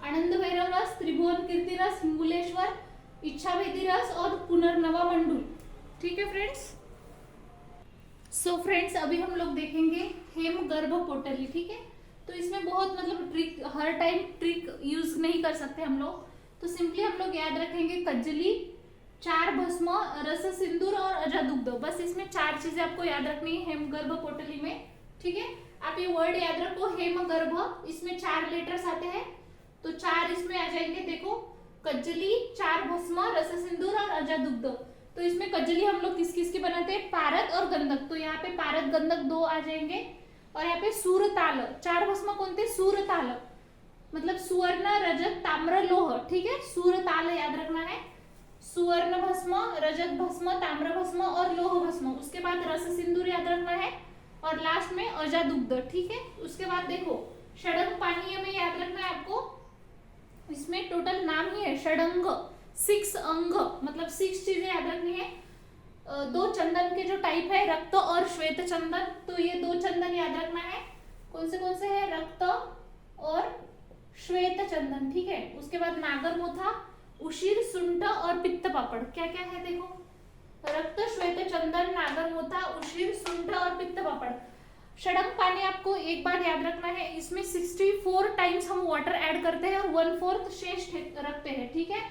आनंद भैरव रस, त्रिभुवन कीर्ति रस, मूलेश्वर, इच्छा भेदी रस और पुनर्नवा मंडूर, ठीक है फ्रेंड्स। सो फ्रेंड्स अभी हम लोग देखेंगे हेम गर्भ पोटली, ठीक है। तो इसमें बहुत मतलब ट्रिक, हर टाइम ट्रिक यूज नहीं कर सकते हम लोग, तो सिंपली हम लोग याद रखेंगे कज्जली, 4 भस्म, रस सिंदूर और अजादुग्ध, बस इसमें 4 चीजें आपको याद रखनी है हेम गर्भ पोटली में, ठीक है। आप ये वर्ड याद रखो हेम गर्भ, इसमें 4 लेटर्स आते हैं तो 4 इसमें आ जाएंगे। देखो कज्जली, 4 भस्म, रस सिंदूर और अजादुग्ध। तो इसमें कज्जली हम लोग किस किस की बनाते हैं, पारद और गंधक, तो यहाँ पे पारद गंधक 2 आ जाएंगे। और यहाँ पे सूरताल, 4 भस्म कौन थे, सूरताल मतलब सुवर्ण, रजत, ताम्र, लोह, ठीक है। सूरताल याद रखना है, सुवर्ण भस्म, रजत भस्म, ताम्र भस्म और लोह भस्म। उसके बाद रस सिंदूर याद रखना है और लास्ट में अजादुग्ध, ठीक है। उसके बाद देखो षडंग पानीय में याद रखना है आपको, इसमें टोटल नाम ही है षडंग, 6 अंग मतलब 6 चीजें याद रखनी है। 2 चंदन के जो टाइप है, रक्त और श्वेत चंदन, तो ये 2 चंदन याद रखना है। कौन से है, रक्त और श्वेत चंदन, ठीक है। उसके बाद नागरमोथा, उशीर, सुंठ और पित्त पापड़, क्या क्या है देखो, रक्त, श्वेत चंदन, नागरमोथा, उशीर, सुंठ और पित्त पापड़। षडंग पानी आपको एक बार याद रखना है, इसमें 64 टाइम्स हम वाटर ऐड करते हैं और 1/4 शेष रखते हैं, ठीक है।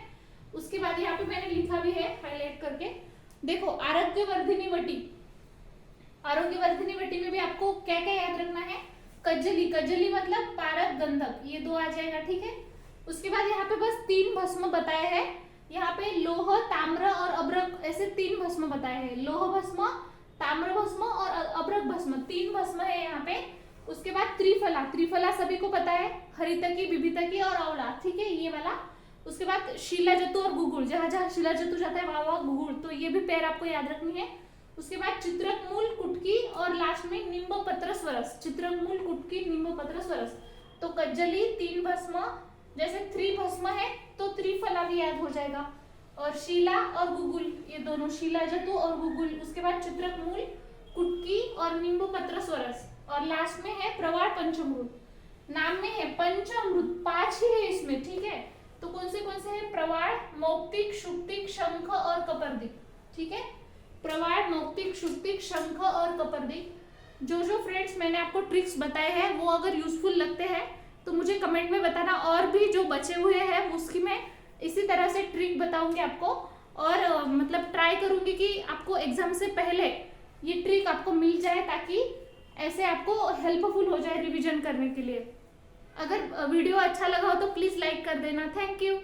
उसके बाद यहाँ पे मैंने लिखा भी है हाईलाइट करके, देखो आरोग्यवर्धिनी वटी, आरोग्यवर्धिनी वटी में भी आपको क्या क्या याद रखना है, कज्जली, कज्जली मतलब पारद गंधक, ये 2 आ जाएगा, ठीक है। उसके बाद यहाँ पे बस 3 भस्म बताए हैं, यहाँ पे लोह, ताम्र और अभ्रक, ऐसे 3 भस्म बताए हैं, लोह भस्म, ताम्र भस्म और अभ्रक भस्म, 3 भस्म है यहाँ पे। उसके बाद त्रिफला, त्रिफला सभी को पता है, हरितकी, बिभितकी और अवला, ठीक है, ये वाला। उसके बाद शिला जतु और गुगुल, जहां जहां शिला जतु जाता है वहां वहां गुगुल, तो ये भी पैर आपको याद रखनी है। उसके बाद चित्रक मूल, कुटकी और लास्ट में निम्ब पत्र स्वरस, चित्रक मूल, कुटकी, निम्ब पत्र स्वरस। तो कज्जली, 3 भस्म, जैसे 3 भस्म है तो त्रिफला भी याद हो जाएगा, और शीला और गुगुल, ये दोनों शिला जतु और गुगुल। उसके बाद चित्रक मूल, कुटकी और निम्ब पत्र स्वरस, और लास्ट में है प्रवाल पंचामृत, नाम में है पंचामृत, 5 ही है इसमें, ठीक है। तो कौन से है, प्रवाल, मौक्तिक, शुक्तिक, शंख और कपर्दिक, ठीक है। प्रवाल, मौक्तिक, शुक्तिक, शंख और कपर्दिक। जो फ्रेंड्स मैंने आपको ट्रिक्स बताए हैं वो अगर यूजफुल लगते हैं तो मुझे कमेंट में बताना, और भी जो बचे हुए हैं उसकी मैं इसी तरह से ट्रिक बताऊंगी आपको, और मतलब ट्राई करूंगी कि आपको एग्जाम से पहले ये ट्रिक आपको मिल जाए, ताकि ऐसे आपको हेल्पफुल हो जाए रिवीजन करने के लिए। अगर वीडियो अच्छा लगा हो तो प्लीज लाइक कर देना। Thank you.